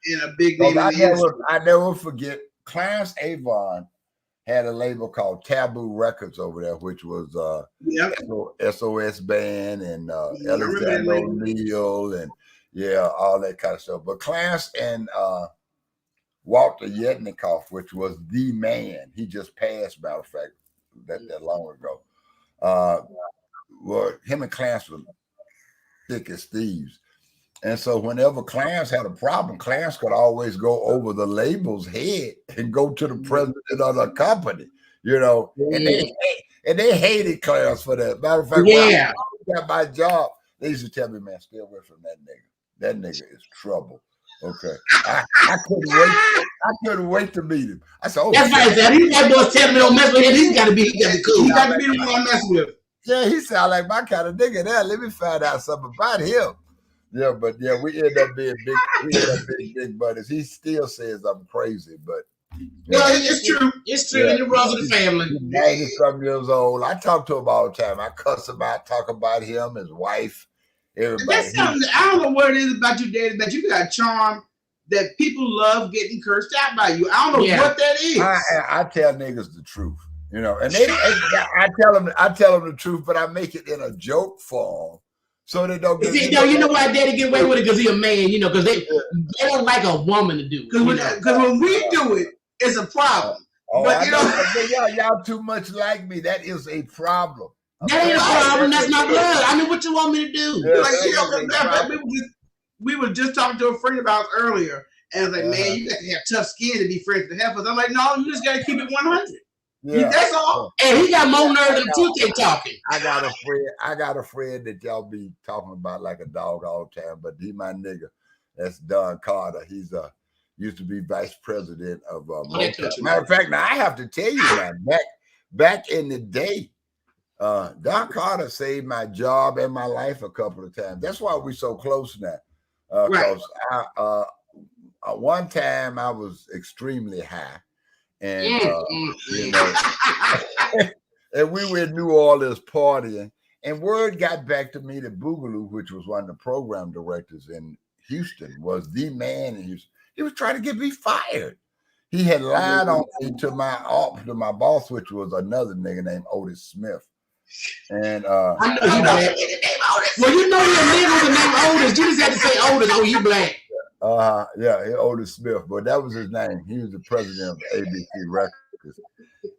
In a big name. I never forget. Clarence Avon had a label called Taboo Records over there, which was SOS Band and Alexander O'Neal and all that kind of stuff. But Clarence and Walter Yetnikoff, which was the man, he just passed, matter of fact, that long ago. Well, him and Clarence were thick as thieves. And so whenever Clarence had a problem, Clarence could always go over the label's head and go to the president of the company, and they hated Clarence for that. Matter of fact, when I got my job, they used to tell me, man, stay away from that nigga. That nigga is trouble. Okay. I couldn't wait to meet him. I said, that's right. These white boys telling me don't mess with him. He's got to be cool. He got to be the one I'm messing with. Yeah, he sound like my kind of nigga there. Let me find out something about him. Yeah, but we end up being big. We end up being big buddies. He still says I'm crazy, but it's true. It's true. And it runs in the family. 90-some years old. I talk to him all the time. I cuss him out, talk about him, his wife, everybody. That's something I don't know what it is about you, Daddy, that you got a charm that people love getting cursed out by you. I don't know what that is. I tell niggas the truth, and I tell them the truth, but I make it in a joke form. So they don't get you know why Daddy get away with it? Because he's a man, because they don't like a woman to do. Because when we do it, it's a problem. But y'all too much like me. That is a problem. That ain't a problem. That's my blood. I mean, what you want me to do? We were just talking to a friend about it earlier, and I was like, man, you got to have tough skin to be friends with the heifers. I'm like, no, you just got to keep it 100. Yeah. That's all. And he got more nerve than TK talking. I got a friend that y'all be talking about like a dog all the time, but he my nigga. That's Don Carter. He's used to be vice president of Motown. Matter of fact, now I have to tell you now, back in the day, Don Carter saved my job and my life a couple of times. That's why we're so close now. Because one time I was extremely high. And and we were in New Orleans partying, and word got back to me that Boogaloo, which was one of the program directors in Houston, was the man in Houston. He was trying to get me fired. He had lied on me to my boss, which was another nigga named Otis Smith. And I know you black. Well, you know your nigga was named Otis. You just had to say Otis. Oh, you black. Otis Smith, but that was his name. He was the president of ABC Records.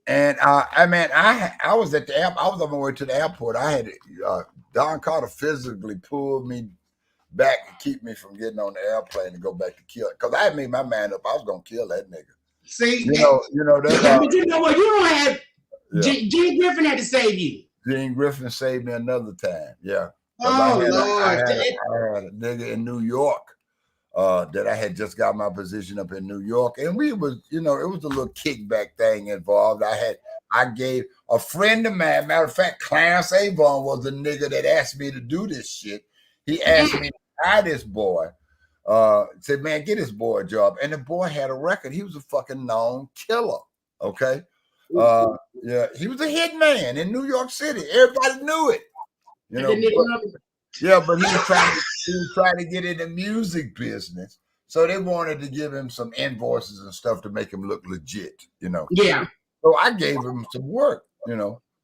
And I was at the airport. I was on my way to the airport. I had Don Carter physically pulled me back and keep me from getting on the airplane to go back to kill it. Because I had made my mind up. I was gonna kill that nigga. See, but you know what? You don't have Gene Griffin had to save you. Gene Griffin saved me another time. Yeah. Oh, Lord. I had a nigga in New York. That I had just got my position up in New York, and we was, it was a little kickback thing involved. I gave a friend of mine, matter of fact, Clarence Avon was the nigga that asked me to do this shit. He asked me to hire this boy, said, man, get this boy a job. And the boy had a record. He was a fucking known killer. Okay. He was a hit man in New York City. Everybody knew it. But he was trying to get in the music business. So they wanted to give him some invoices and stuff to make him look legit, Yeah. So I gave him some work,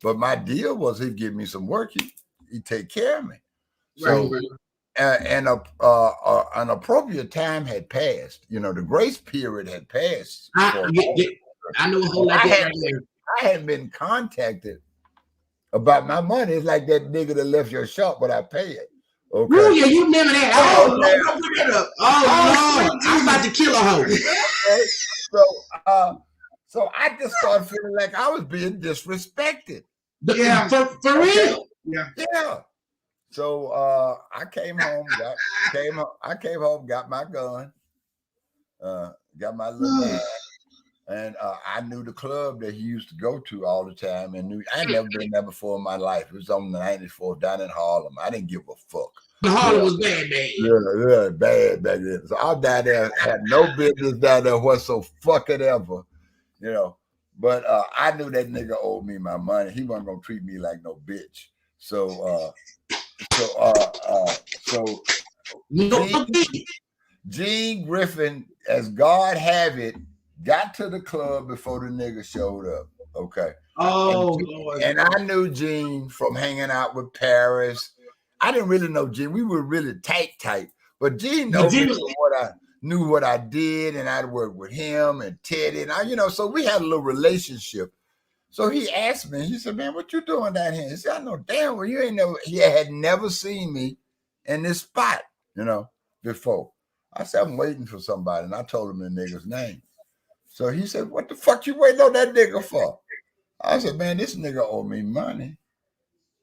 But my deal was he'd give me some work. He'd take care of me. So, and an appropriate time had passed. The grace period had passed. I know a whole lot. I hadn't been contacted about my money. It's like that nigga that left your shop, but I pay it. Okay. Oh, yeah, you remember that. Oh, Lord, don't put that up. Oh, Lord. I'm about to kill a hoe. Okay. So I just started feeling like I was being disrespected. Yeah. For real? Yeah. So I came home, got my gun, got my little bag, And I knew the club that he used to go to all the time, and I'd never been there before in my life. It was on the 94th down in Harlem. I didn't give a fuck. Harlem was bad, man. Yeah, bad back then. So I down there, had no business down there whatsoever, fucking ever, you know. But I knew that nigga owed me my money. He wasn't gonna treat me like no bitch. So Gene Griffin, as God have it, got to the club before the nigga showed up. Okay. Oh, and I knew Gene from hanging out with Paris. I didn't really know Gene. We were really tight. But Gene knew what I did, and I'd worked with him and Teddy, and so we had a little relationship. So he asked me, he said, "Man, what you doing down here?" He said, "I know damn well you ain't never." He had never seen me in this spot, before. I said, "I'm waiting for somebody," and I told him the nigga's name. So he said, "What the fuck you waiting on that nigga for?" I said, "Man, this nigga owe me money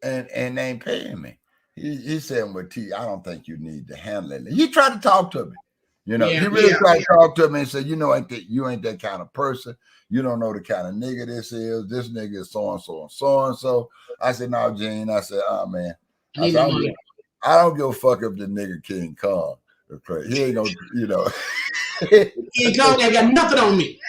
and they ain't paying me." He said, "Well, T, I don't think you need to handle it." He tried to talk to me. He really tried to talk to me and said, you ain't that kind of person. You don't know the kind of nigga this is. This nigga is so-and-so and so-and-so. I said, "No, Gene." I said, "Oh, man. I don't give a fuck if the nigga King Kong. He ain't gonna, King Kong ain't got nothing on me.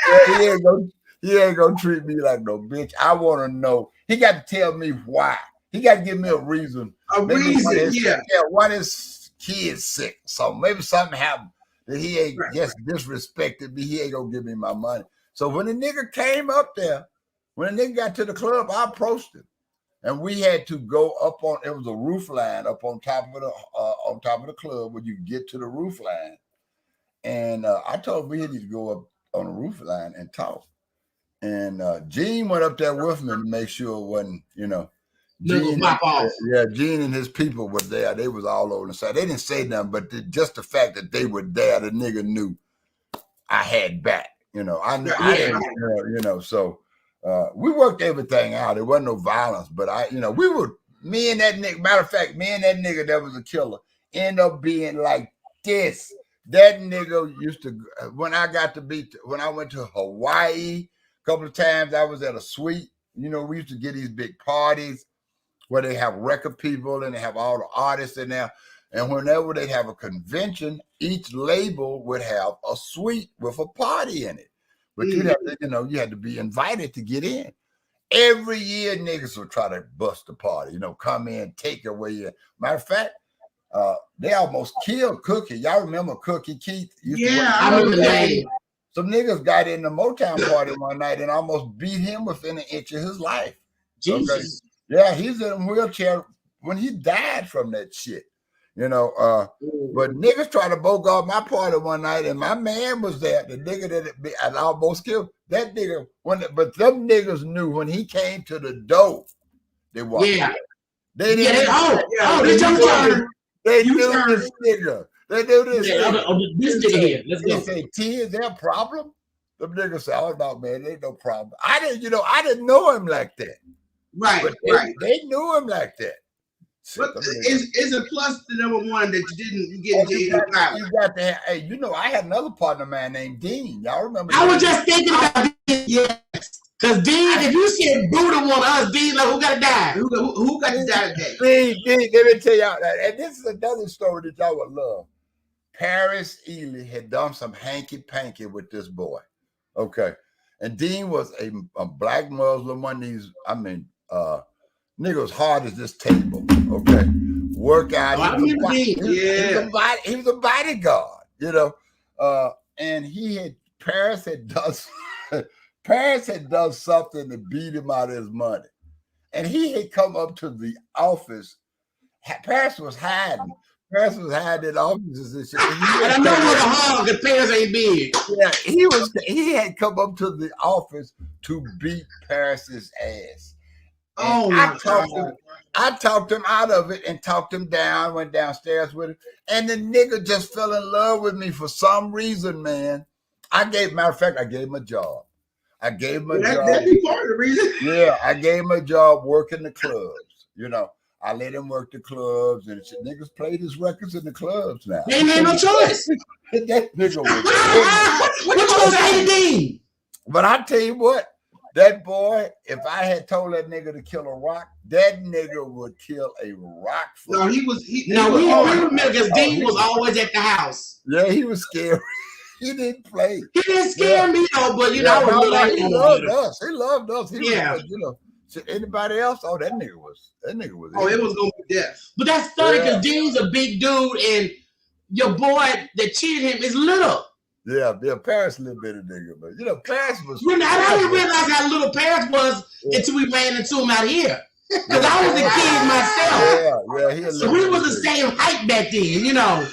He ain't gonna treat me like no bitch. I want to know. He got to tell me why. He got to give me a reason. Why his kid's sick. So maybe something happened that he ain't just disrespected me. He ain't gonna give me my money." So when the nigga came up there, when the nigga got to the club, I approached him, and we had to go up on. It was a roof line up on top of the club where you get to the roof line, and I told him we need to go up on the roof line and talk. And Gene went up there with me to make sure it wasn't, Gene and his people were there. They was all over the side. They didn't say nothing, but just the fact that they were there, the nigga knew I had back. I knew, So we worked everything out. There wasn't no violence, but me and that nigga. Matter of fact, me and that nigga that was a killer end up being like this. That nigga used to when I went to Hawaii a couple of times. I was at a suite. We used to get these big parties where they have record people and they have all the artists in there. And whenever they have a convention, each label would have a suite with a party in it. But you had to be invited to get in. Every year, niggas would try to bust the party, come in, take away your. Matter of fact, they almost killed Cookie. Y'all remember Cookie Keith? I remember the name. Some niggas got in the Motown party one night and almost beat him within an inch of his life. Jesus. Okay? Yeah, he's in a wheelchair when he died from that shit. But niggas tried to bogart my party one night, and my man was there. The nigga that I almost killed that nigga. But them niggas knew when he came to the door, they walked. Yeah, they didn't. They jumped. They knew this nigga. They knew this nigga. This nigga here. Let's go. They say, "T, is there a problem?" The nigga said, "Oh no, man, ain't no problem." I didn't know him like that. Right, but they knew him like that. But it's a plus to number one that you get into your power. You got to have, I had another partner, man, named Dean. Y'all remember? I was just thinking about Dean. Yes. Because Dean, if you said Buddha want us, Dean, like, who got to die? Who got to die today? Dean, let me tell y'all that. And this is another story that y'all would love. Paris Ely had done some hanky-panky with this boy. Okay. And Dean was a black Muslim, one of these, nigga was hard as this table, okay? Work out. He was a bodyguard, and Paris had done something to beat him out of his money. And he had come up to the office. Paris was hiding. Paris was hiding in offices and shit. And I know where the hog, the Paris ain't big. Yeah, he had come up to the office to beat Paris's ass. I talked him out of it and talked him down, went downstairs with him. And the nigga just fell in love with me for some reason, man. Matter of fact, I gave him a job. That'd be part of the reason. Yeah, I gave him a job working the clubs. I let him work the clubs, and niggas played his records in the clubs now. They ain't had no choice. That nigga was what you gonna say to Dean? But I tell you what, that boy, if I had told that nigga to kill a rock, that nigga would kill a rock. No, he was. We remember because Dean was always at the house. Yeah, he was scary. He didn't play. He didn't scare me though, but you know, I was like, he loved us. He loved us. He Yeah. was, you know, anybody else? Oh, that nigga was. Oh, it was gonna be death. But that's funny because Dean's a big dude, and your boy that cheated him is little. Yeah, Paris a little bit of nigga, but you know, Paris was. I didn't realize how little Paris was until we ran into him out here. Because I was a kid myself. Yeah. So we was the same height back then, you know.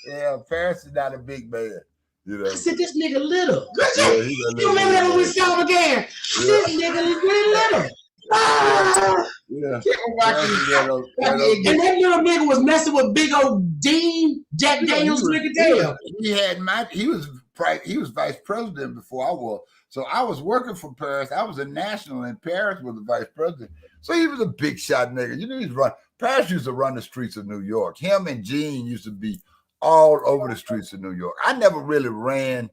Yeah, Paris is not a big man. You know. I said, this nigga little. Yeah, you remember that when we saw him again? This nigga is really little. Yeah. And that little nigga was messing with big old Dean, Jack Daniels, Rickettale. He was vice president before I was. So I was working for Paris. I was a national, and Paris was the vice president. So he was a big shot nigga. You know, Paris used to run the streets of New York. Him and Gene used to be all over the streets of New York. I never really ran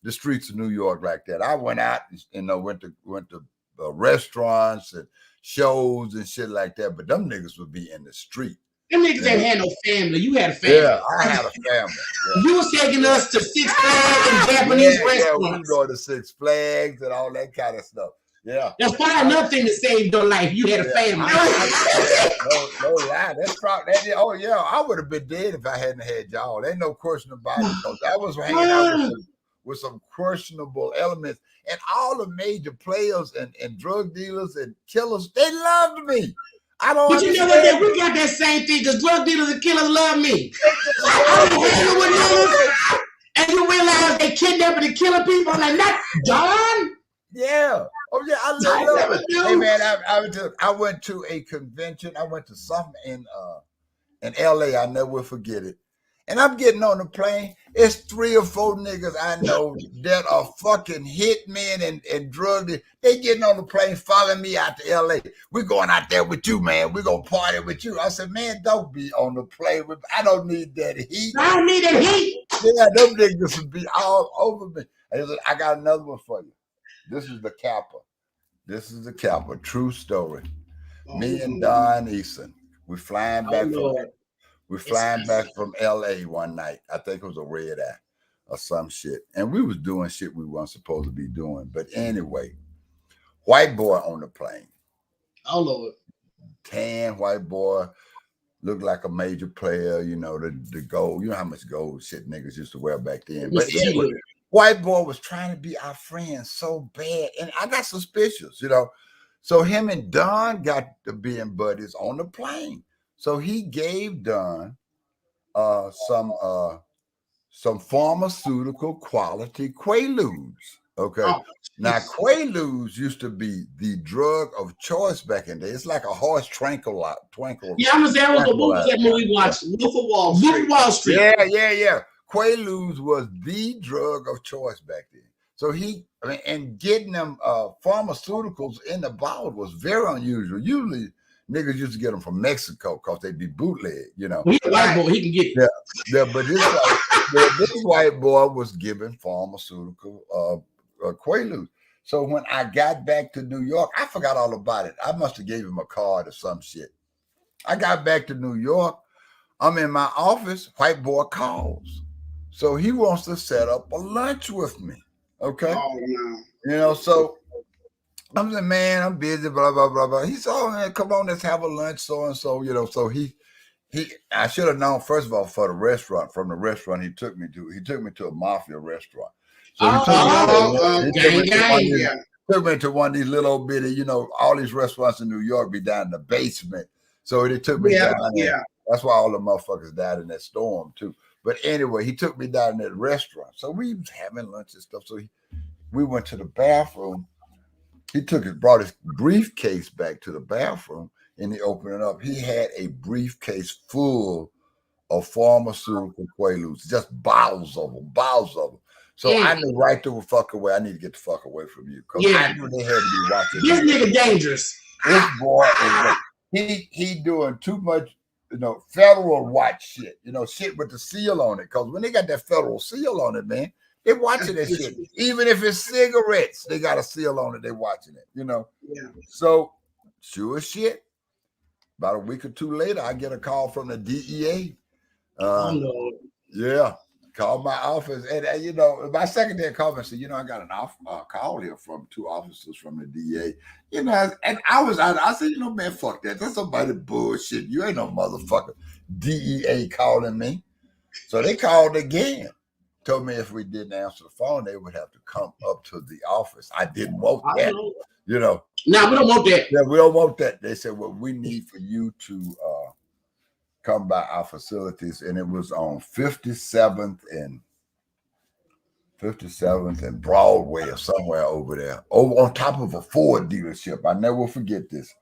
the streets of New York like that. I went out, went to restaurants and shows and shit like that. But them niggas would be in the street. Them niggas ain't had no family. You had a family. Yeah, I had a family. Yeah. You was taking us to Six Flags and Japanese restaurants. Yeah, we go to Six Flags and all that kind of stuff. Yeah. That's probably another thing that saved your life. You had a family. No lie. That's probably that. Oh yeah, I would have been dead if I hadn't had y'all. Ain't no question about it. Because I was hanging out with some questionable elements, and all the major players and drug dealers and killers, they loved me. I don't. But you know what? We got that same thing because drug dealers and killers love me. I was hanging with niggas, and you realize they kidnapping and killing people. I'm like, not John. Yeah. Oh yeah, I love it. Hey man, I went to a convention. I went to something in LA. I never will forget it. And I'm getting on the plane. It's 3 or 4 niggas I know that are fucking hitmen and drug dealers. They getting on the plane, following me out to LA. We're going out there with you, man. We're gonna party with you. I said, man, don't be on the plane with me. I don't need that heat. I don't need that heat. Yeah, them niggas would be all over me. I got another one for you. This is the capper. True story. Me and Don Eason. We're flying back from LA one night. I think it was a red eye or some shit. And we was doing shit we weren't supposed to be doing. But anyway, white boy on the plane. Oh Lord. Tan white boy, looked like a major player, you know, the gold. You know how much gold shit niggas used to wear back then. But anyway, white boy was trying to be our friend so bad. And I got suspicious, you know. So him and Don got to being buddies on the plane. So he gave Don some pharmaceutical quality Quaaludes. Okay. Oh, now Quaaludes used to be the drug of choice back in the day. It's like a horse tranquilizer. Yeah, I'm gonna say that was a movie we watched. Wolf of Wall Street. Yeah. Quaaludes was the drug of choice back then. So and getting them pharmaceuticals in the bottle was very unusual. Usually niggas used to get them from Mexico because they'd be bootleg, you know. He's a white boy, he can get it. Yeah, but this white boy was given pharmaceutical Quaaludes. So when I got back to New York, I forgot all about it. I must have gave him a card or some shit. I got back to New York. I'm in my office. White boy calls. So he wants to set up a lunch with me. Okay. Oh, no. You know, so I'm like, man, I'm busy, blah, blah, blah, blah. He said, oh, man, come on, let's have a lunch, so-and-so, you know. So I should have known, first of all, from the restaurant he took me to a mafia restaurant. So he took me to one of these little bitty, you know, all these restaurants in New York be down in the basement. So he took me down there. Yeah. That's why all the motherfuckers died in that storm, too. But anyway, he took me down in that restaurant. So we was having lunch and stuff. So we went to the bathroom. He brought his briefcase back to the bathroom, and he opened it up. He had a briefcase full of pharmaceutical Quaaludes, just bottles of them. So I knew right the fuck away. I need to get the fuck away from you because I knew they had to be watching. This nigga dangerous. This boy he doing too much, you know, federal watch shit. You know, shit with the seal on it. Because when they got that federal seal on it, man, They watching that shit. Even if it's cigarettes, they got a seal on it. They watching it, you know. Yeah. So sure as shit. About a week or two later, I get a call from the DEA. Oh no. Yeah. Called my office, and you know, my secretary called me and said, you know, I got an call here from 2 officers from the DA. You know, and I said, you know, man, fuck that. That's somebody bullshit. You ain't no motherfucker DEA calling me. So they called again. Told me if we didn't answer the phone, they would have to come up to the office. I didn't want that. You know. No, we don't want that. Yeah, we don't want that. They said, well, we need for you to come by our facilities, and it was on 57th and Broadway or somewhere over there, over on top of a Ford dealership. I never forget this.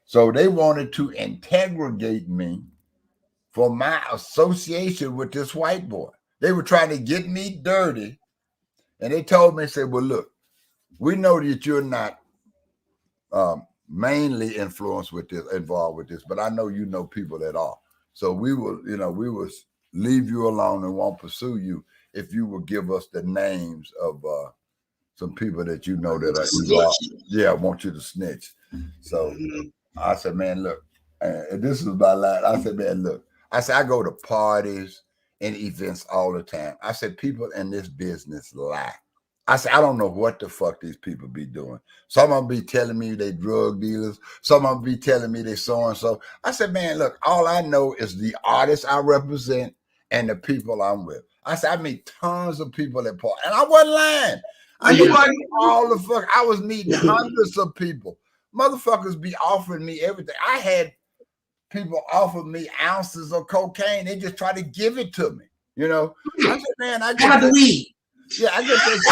So they wanted to interrogate me for my association with this white boy. They were trying to get me dirty, and they told me, said, well, look, we know that you're not mainly involved with this, but I know you know people that are. So we will leave you alone and won't pursue you if you will give us the names of some people that you know that are involved. Yeah, I want you to snitch. So I said, man, look, this is my line. I said, man, look, I said, I go to parties and events all the time. I said, people in this business lie. I said, I don't know what the fuck these people be doing. Some of them be telling me they drug dealers. Some of them be telling me they so-and-so. I said, man, look, all I know is the artists I represent and the people I'm with. I said, I meet tons of people at parties. And I wasn't lying. I was meeting hundreds of people. Motherfuckers be offering me everything. I had people offer me ounces of cocaine. They just try to give it to me. You know? I said, man, I get the weed. Yeah, I get that shit.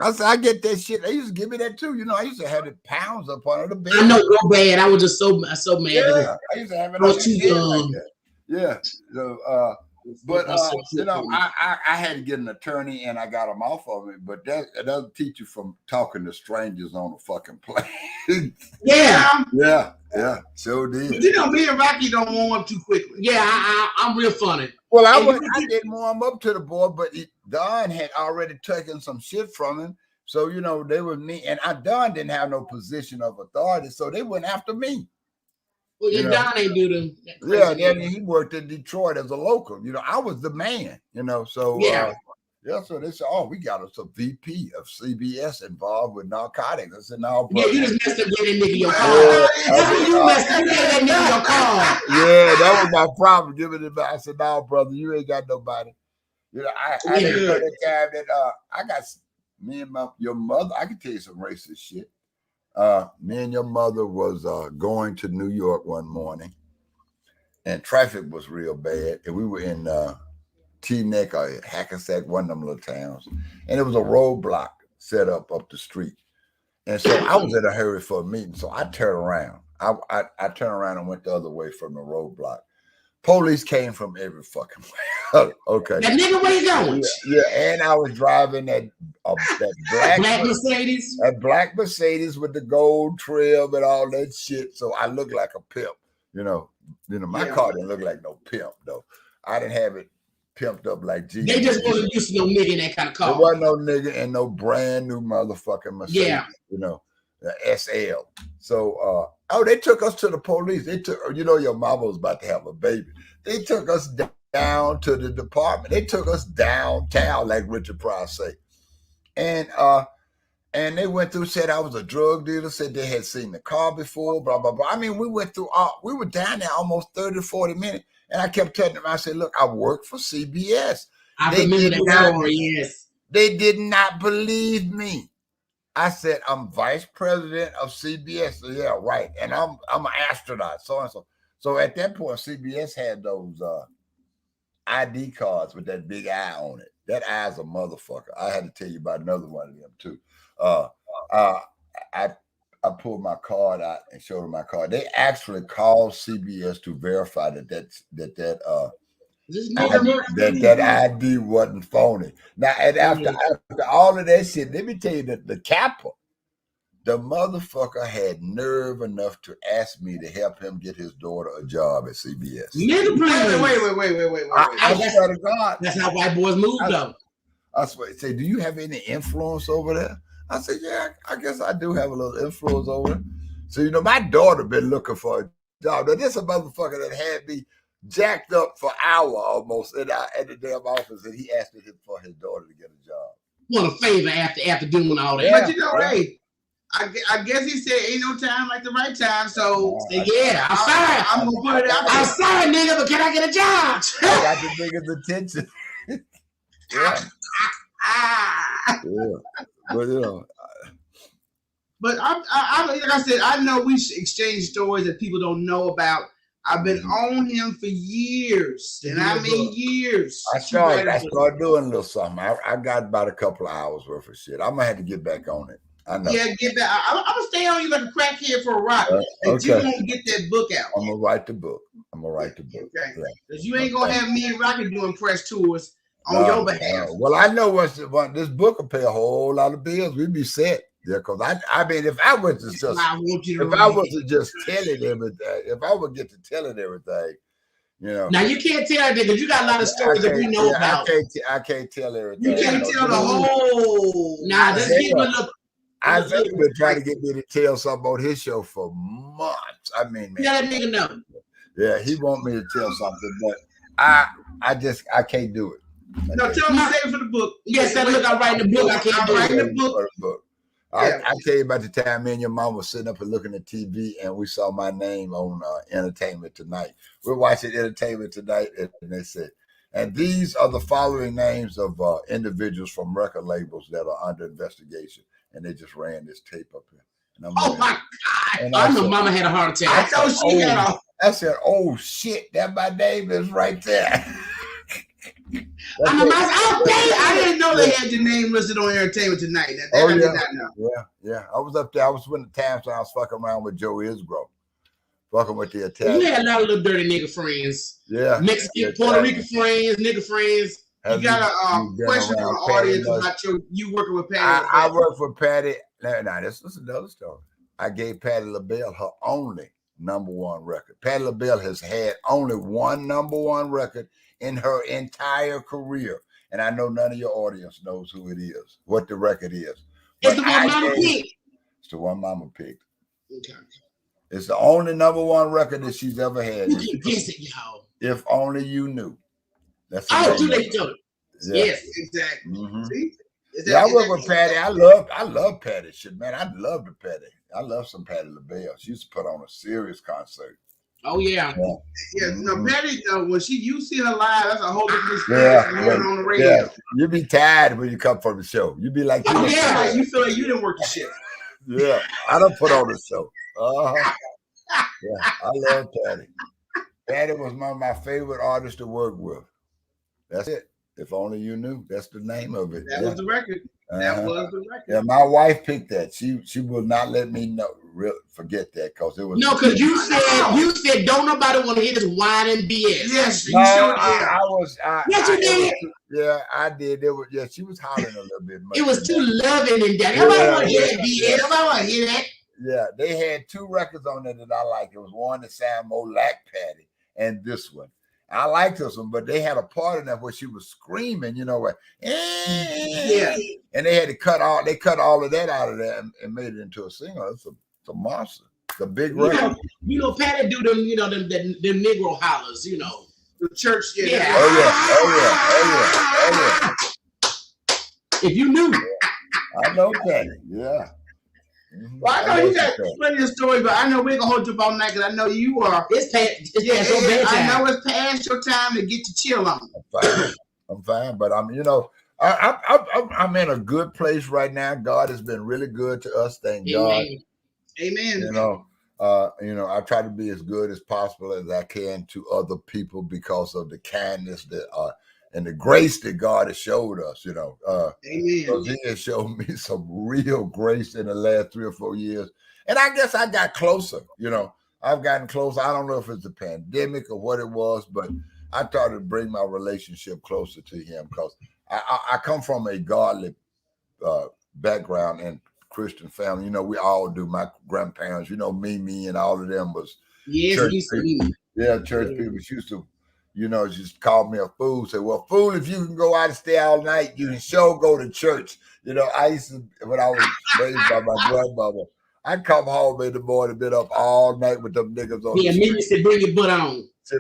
I said, I get that shit. They used to give me that too. You know, I used to have it pounds up under the bed. I know, real bad. I was just so mad. Yeah, I used to have it. I was too young. Like yeah. So, but you know, I had to get an attorney, and I got him off of it. But that doesn't teach you from talking to strangers on a fucking plane. Yeah, sure did. But you know, me and Rocky don't warm up too quickly. Yeah, I'm real funny. Well, I didn't warm up to the boy, but Don had already taken some shit from him. So, you know, they were me, and Don didn't have no position of authority, so they went after me. Well, yeah, Don ain't do them. Yeah, then he worked in Detroit as a local. You know, I was the man, you know, so so they said, oh, we got us a VP of CBS involved with narcotics. I said, no, yeah, you just messed up getting that nigga your car. You messed up getting that nigga your car. Yeah, that was my problem. Giving it back. I said, no, brother, you ain't got nobody. You know, I didn't know the time that I got me and your mother. I can tell you some racist shit. Me and your mother was going to New York one morning, and traffic was real bad, and we were in Teaneck or Hackensack, one of them little towns, and it was a roadblock set up the street, and so I was in a hurry for a meeting, so I turned around. I turned around and went the other way from the roadblock. Police came from every fucking way. Okay. That nigga, where you going? Yeah, and I was driving that black Mercedes. That black Mercedes with the gold trim and all that shit. So I looked like a pimp. You know, my car didn't look like no pimp though. I didn't have it pimped up like Jesus. They just wasn't used to no nigga in that kind of car. There wasn't no nigga and no brand new motherfucking Mercedes. Yeah. You know, the SL. So they took us to the police. They took, you know, your mama was about to have a baby. They took us down to the department. They took us downtown, like Richard Pryor say. And they went through, said I was a drug dealer, said they had seen the car before, blah, blah, blah. I mean, we went through we were down there almost 30, 40 minutes. And I kept telling them, I said, look, I work for CBS. I remember that story, yes. They did not believe me. I said, I'm vice president of CBS. So, yeah, right. And I'm an astronaut, so-and-so. So at that point, CBS had those ID cards with that big eye on it. That eye's a motherfucker. I had to tell you about another one of them too. I pulled my card out and showed them my card. They actually called CBS to verify that ID wasn't phony. Now, and after all of that shit, let me tell you that the capper, the motherfucker had nerve enough to ask me to help him get his daughter a job at CBS. Wait. I swear to God. That's how white boys move, though. I swear, say, do you have any influence over there? I said, yeah, I guess I do have a little influence over it. So, you know, my daughter been looking for a job. Now, this a motherfucker that had me jacked up for an hour almost at the damn office, and he asked me for his daughter to get a job. Want a favor after doing all that. Yeah. But you know, hey, I guess he said ain't no time like the right time. So yeah, I'm sorry. I'm gonna put it out there. I'm sorry, nigga, but can I get a job? I got the nigga's attention. Yeah. Yeah. But you know. But I like I said, I know we exchange stories that people don't know about. I've been on him for years, and I mean years. I started doing a little something. I got about a couple of hours worth of shit. I'm gonna have to get back on it. I know. Yeah, get back. I'm gonna stay on you like a crackhead for a while until you won't get that book out. I'm gonna write the book. Okay. Because you ain't gonna have me and Rocky doing press tours on your behalf. Well, I know once this book will pay a whole lot of bills. We'd be set. Yeah, because I mean, if I was to just tell it everything, if I would get to telling everything, you know. Now you can't tell everything because you got a lot of stories that we know about. I can't tell everything. You can't tell the whole. Nah, just give me a look. I've been trying to get me to tell something about his show for months. I mean, man. Yeah, that nigga know. Yeah, he want me to tell something, but I can't do it. No, tell me save for the book. Yes, look, I'm writing the book. I can't do the book. I tell you about the time me and your mom was sitting up and looking at TV, and we saw my name on Entertainment Tonight. We're watching Entertainment Tonight, and they said, and these are the following names of individuals from record labels that are under investigation. And they just ran this tape up here. And my God. I know Mama had a heart attack. I said, oh shit, that my name is right there. I didn't know they had your name listed on Entertainment Tonight. I did not know. Yeah. I was up there. I was when the times when I was fucking around with Joe Isgrove. Fucking with the Italian. You had a lot of little dirty nigga friends. Yeah. Mexican, Puerto Rican friends, nigga friends. You got a question from the audience about you working with Patty. I work for Patty. Now, this is another story. I gave Patty LaBelle her only #1 record. Patty LaBelle has had only one #1 record in her entire career. And I know none of your audience knows who it is, what the record is. It's the one Mama picked. It's the one Mama picked. Okay. It's the only #1 record that she's ever had. You can guess it, y'all. If Only You Knew. That's too late to tell it. Yeah. Yes, exactly. Mm-hmm. See? I work with Patty. I love Patty. Shit, man. I love the Patty. I love some Patty LaBelle. She used to put on a serious concert. Oh yeah. No, Patty. When you see her live, that's a whole different experience on the radio. Yeah. You be tired when you come from the show. You be like, you feel like you didn't work the shit. Yeah, I don't put on the show. Yeah, I love Patty. Patty was one of my favorite artists to work with. That's it. If Only You Knew. That's the name of it. That was the record. That was the record. Yeah, my wife picked that. She will not let me forget that because it was because you said don't nobody want to hear this whining BS. Yes, you sure did. Yes, you did. Yeah, I did. She was hollering a little bit. It was too loving and that. Nobody want to hear that BS. Nobody want to hear that. Yeah, they had 2 records on there that I liked. It was one that sounded more like Patty, and this one. I liked this one, but they had a part in that where she was screaming, you know what? Yeah. And they had to cut all of that out of there and made it into a single. It's a monster. It's a big record. You know, Patty do them, you know, them Negro hollers, you know. The church, yeah. Oh yeah. If you knew. I know Patty, yeah. Mm-hmm. Well, I know you got plenty of stories, but I know we're gonna hold you up all night because I know you are. It's past your bedtime. I know it's past your time to get to chill on. I'm fine, but I'm in a good place right now. God has been really good to us. Thank God. Amen. You know, I try to be as good as possible as I can to other people because of the kindness that and the grace that God has showed us, you know. Amen. He has shown me some real grace in the last 3 or 4 years. And I guess I got closer, you know. I've gotten closer. I don't know if it's the pandemic or what it was, but I tried to bring my relationship closer to him because I come from a godly background and Christian family. You know, we all do. My grandparents, you know, Mimi and all of them was church people. Yeah, church people used to, just called me a fool. Said, well, fool, if you can go out and stay all night, you can sure go to church. I used to, when I was raised by my grandmother, I'd come home in the morning, been up all night with them niggas on the street. Said, bring your butt on. Say,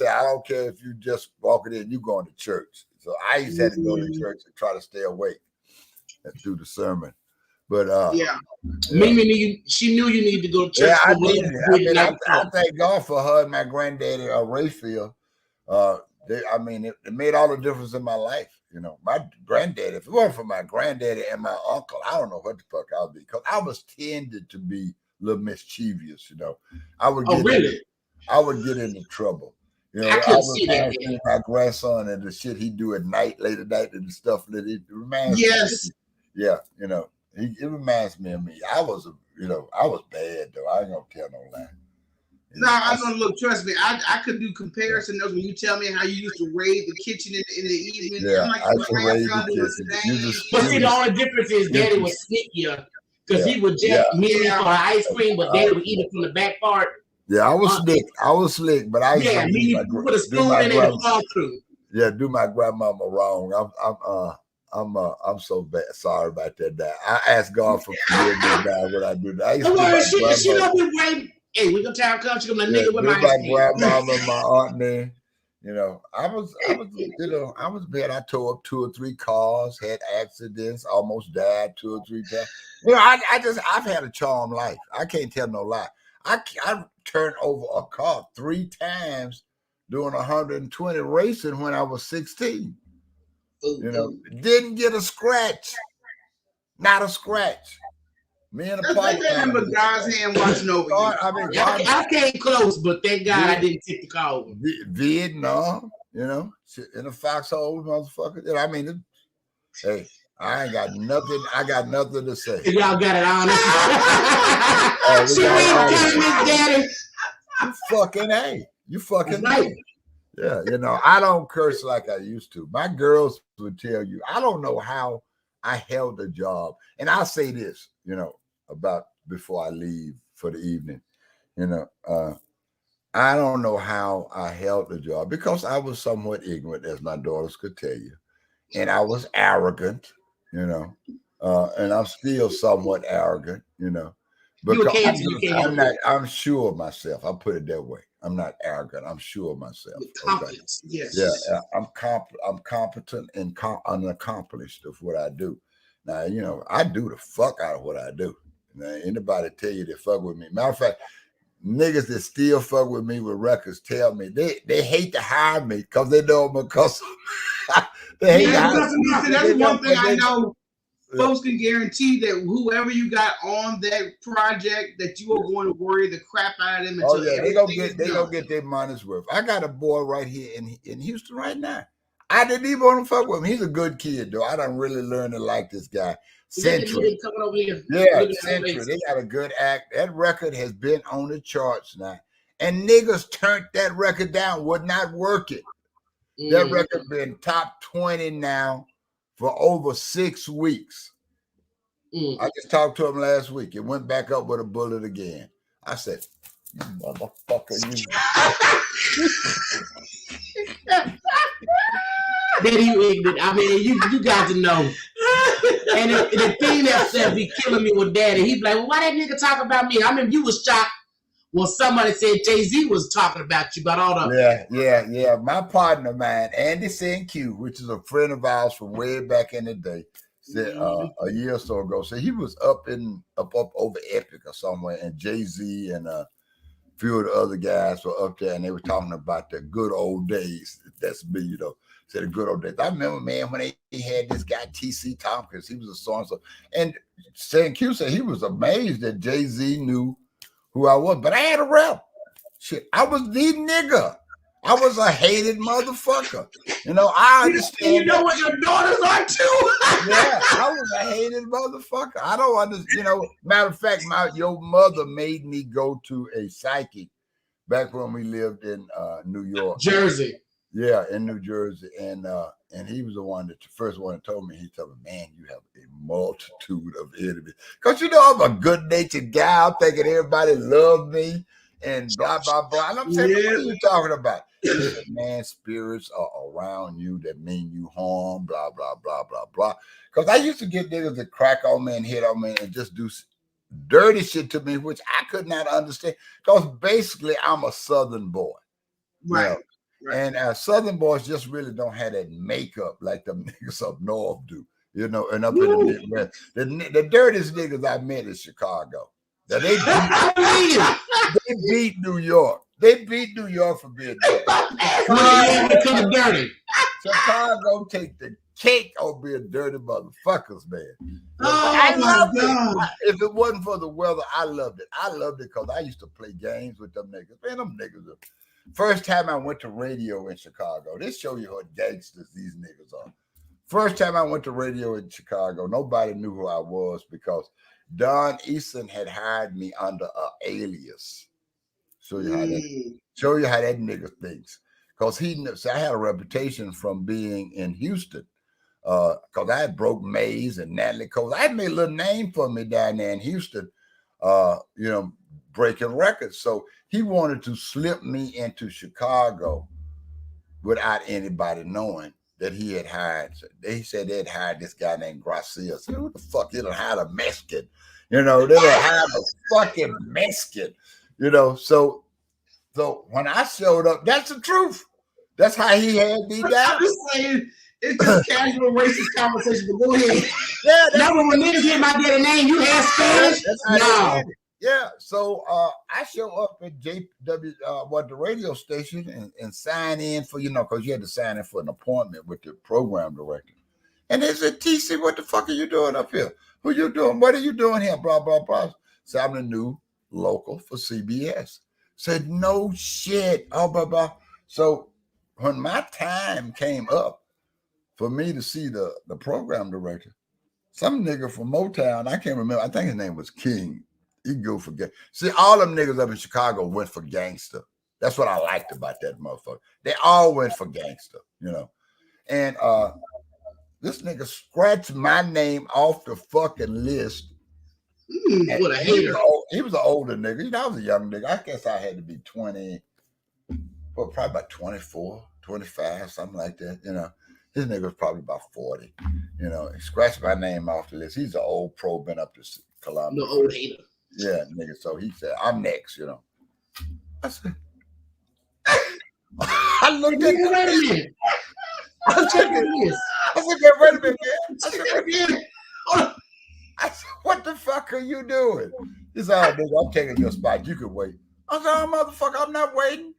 I don't care if you just walking in, you going to church. So I used to have to go to church and try to stay awake and do the sermon. But Mimi, she knew you needed to go to church. Yeah, I needed it. I thank God for her and my granddaddy, Rayfield. It made all the difference in my life. My granddaddy, if it weren't for my granddaddy and my uncle, I don't know what the fuck I'd be, because I was tended to be a little mischievous. I would get into trouble. I would see that. My grandson and the shit he do at night, late at night, and the stuff that it reminds me. Yes. Yeah, it reminds me of me. I was bad though. I ain't gonna tell no lie. No, I'm gonna look. Trust me, I could do comparison notes when you tell me how you used to raid the kitchen in the evening. Yeah, I used to raid the kitchen. But see, the only difference is Daddy was sneakier because he would just meet for ice cream, but Daddy would eat it from the back part. Yeah, I was slick, but I used to you put a spoon in it and fall through. Yeah, do my grandmama wrong. I'm so bad. Sorry about that. I ask God for forgiveness now when I do that. She don't be waiting. Hey, we gonna tell her, she gonna nigga with my grandmama and my aunt man. I was bad. I tore up 2 or 3 cars, had accidents, almost died 2 or 3 times. I've had a charmed life. I can't tell no lie. I turned over a car 3 times doing 120 racing when I was 16. Didn't get a scratch. Not a scratch. Me and the partner. Remember God's hand watching over you. I came close, but thank God I didn't take the car over. Vietnam, in a foxhole, motherfucker. Hey, I ain't got nothing. I got nothing to say. Y'all got it honest. Daddy. You fucking right. Yeah, I don't curse like I used to. My girls would tell you, I don't know how I held a job. And I'll say this, about before I leave for the evening, I don't know how I held the job because I was somewhat ignorant, as my daughters could tell you. And I was arrogant, and I'm still somewhat arrogant, because I'm sure of myself. I'll put it that way. I'm not arrogant. I'm sure of myself. Confidence. Okay? Yes. Yeah. I'm competent and unaccomplished of what I do. Now, I do the fuck out of what I do. Now, anybody tell you they fuck with me. Matter of fact, niggas that still fuck with me with records tell me they hate to hire me because they know I'm a customer. They hate to hire me. That's one thing I know. Folks can guarantee that whoever you got on that project, that you are going to worry the crap out of them until they gonna get their money's worth. I got a boy right here in Houston right now. I didn't even want to fuck with him. He's a good kid, though. I done really learned to like this guy. Century. Century. They got a good act. That record has been on the charts now. And niggas turned that record down, would not work it. That record been top 20 now for over 6 weeks. I just talked to him last week. It went back up with a bullet again. I said, you motherfucker, you. Daddy, you ignorant. You got to know. And the thing that be killing me with Daddy, he be like, well, why that nigga talk about me? I remember you was shocked when somebody said Jay-Z was talking about you, about all the... Yeah. My partner of mine, Andy Q, which is a friend of ours from way back in the day, said a year or so ago, so he was up over Epic or somewhere, and Jay-Z and a few of the other guys were up there, and they were talking about the good old days. That's me, said the good old days. I remember, man, when they had this guy, T.C. Thompkins, he was a so-and-so. And Q said he was amazed that Jay-Z knew who I was, but I had a rep. Shit, I was the nigga. I was a hated motherfucker. I understand. You know what your daughters are too? Yeah, I was a hated motherfucker. I don't understand. Matter of fact, your mother made me go to a psychic back when we lived in New York. Jersey. Yeah, in New Jersey. And he was the first one that told me, he told me, man, you have a multitude of enemies. Because I'm a good-natured guy. I'm thinking everybody loved me. and blah, blah, blah. And I'm saying, what are you talking about? He said, man, spirits are around you that mean you harm, blah, blah, blah, blah, blah. Because I used to get niggas that crack on me and hit on me and just do dirty shit to me, which I could not understand. Because basically, I'm a Southern boy. Right. You know? Right. And Southern boys just really don't have that makeup like them niggas up north do, you know. And up in the Midwest, the dirtiest niggas I met in Chicago. Now, they beat New York. They beat New York for being dirty. Chicago take the cake on being dirty motherfuckers, man. I loved it. If it wasn't for the weather, I loved it. I loved it because I used to play games with them niggas. Man, them niggas are. First time I went to radio in Chicago, this show you what gangsters these niggas are. First time I went to radio in Chicago, nobody knew who I was because Don Easton had hired me under an alias. Show you how that nigga thinks. Because I had a reputation from being in Houston. Because I had broke Mays and Natalie Cole. I had made a little name for me down there in Houston, you know, breaking records. So he wanted to slip me into Chicago without anybody knowing that he had hired. They said they'd hired this guy named Garcia. I said, who the fuck? They done hired a Mexican. You know, they done hired a fucking Mexican. You know, so when I showed up, that's the truth. That's how he had me down. I'm just saying, it's just casual racist conversation, but go ahead. Yeah, now when niggas hear my daddy name, you have Spanish? No. Yeah, so I show up at the radio station and sign in for, you know, because you had to sign in for an appointment with the program director. And they said, TC, what the fuck are you doing up here? Who you doing? What are you doing here? Blah, blah, blah. So I'm the new local for CBS. Said, no shit. Oh, blah, blah. So when my time came up for me to see the program director, some nigga from Motown, I can't remember, I think his name was King. You can go for gang. See, all them niggas up in Chicago went for gangster. That's what I liked about that motherfucker. They all went for gangster, you know. And this nigga scratched my name off the fucking list. What a hater. He was an older nigga. You know, I was a young nigga. I guess I had to be 20, well, probably about 24, 25, something like that, you know. His nigga was probably about 40, you know. He scratched my name off the list. He's an old pro, been up to Columbia. No old hater. Yeah, nigga. So he said, I'm next, you know. I said, I looked at him. Wait a minute. I said, wait a minute, man. I said, what the fuck are you doing? He said, oh, nigga, I'm taking your spot. You can wait. I said, oh, motherfucker, I'm not waiting.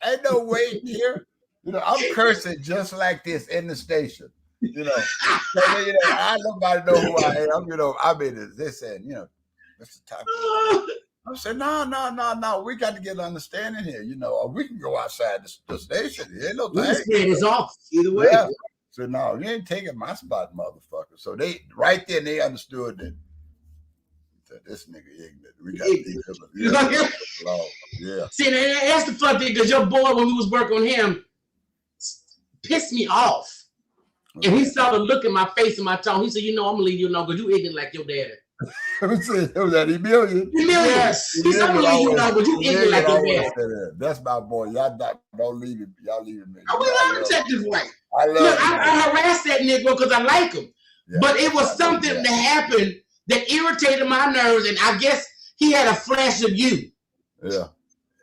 Ain't no waiting here. You know, I'm cursing just like this in the station. You know, so, you know, I nobody know who I am. You know, I mean, they said, you know, Mr. Thompkins. I said, no. We got to get an understanding here. You know, or we can go outside the station. Ain't no thing. It's off either way. Yeah. So no, you ain't taking my spot, motherfucker. So they right then they understood that. This nigga ignorant. We got to him. Yeah. See, that's the fun thing because your boy, when we was working on him, pissed me off. And he saw the look in my face and my tone. He said, you know, I'm going to leave you alone because you ignorant like your daddy. Who said that? Emillion? Yes. He said, I'm going to leave you alone because you ignorant like your daddy. That's my boy. Y'all don't leave him. Y'all leave him. We love him, check this way. I harassed that nigga because I like him. Yeah, but it was something that happened that irritated my nerves. And I guess he had a flash of you. Yeah.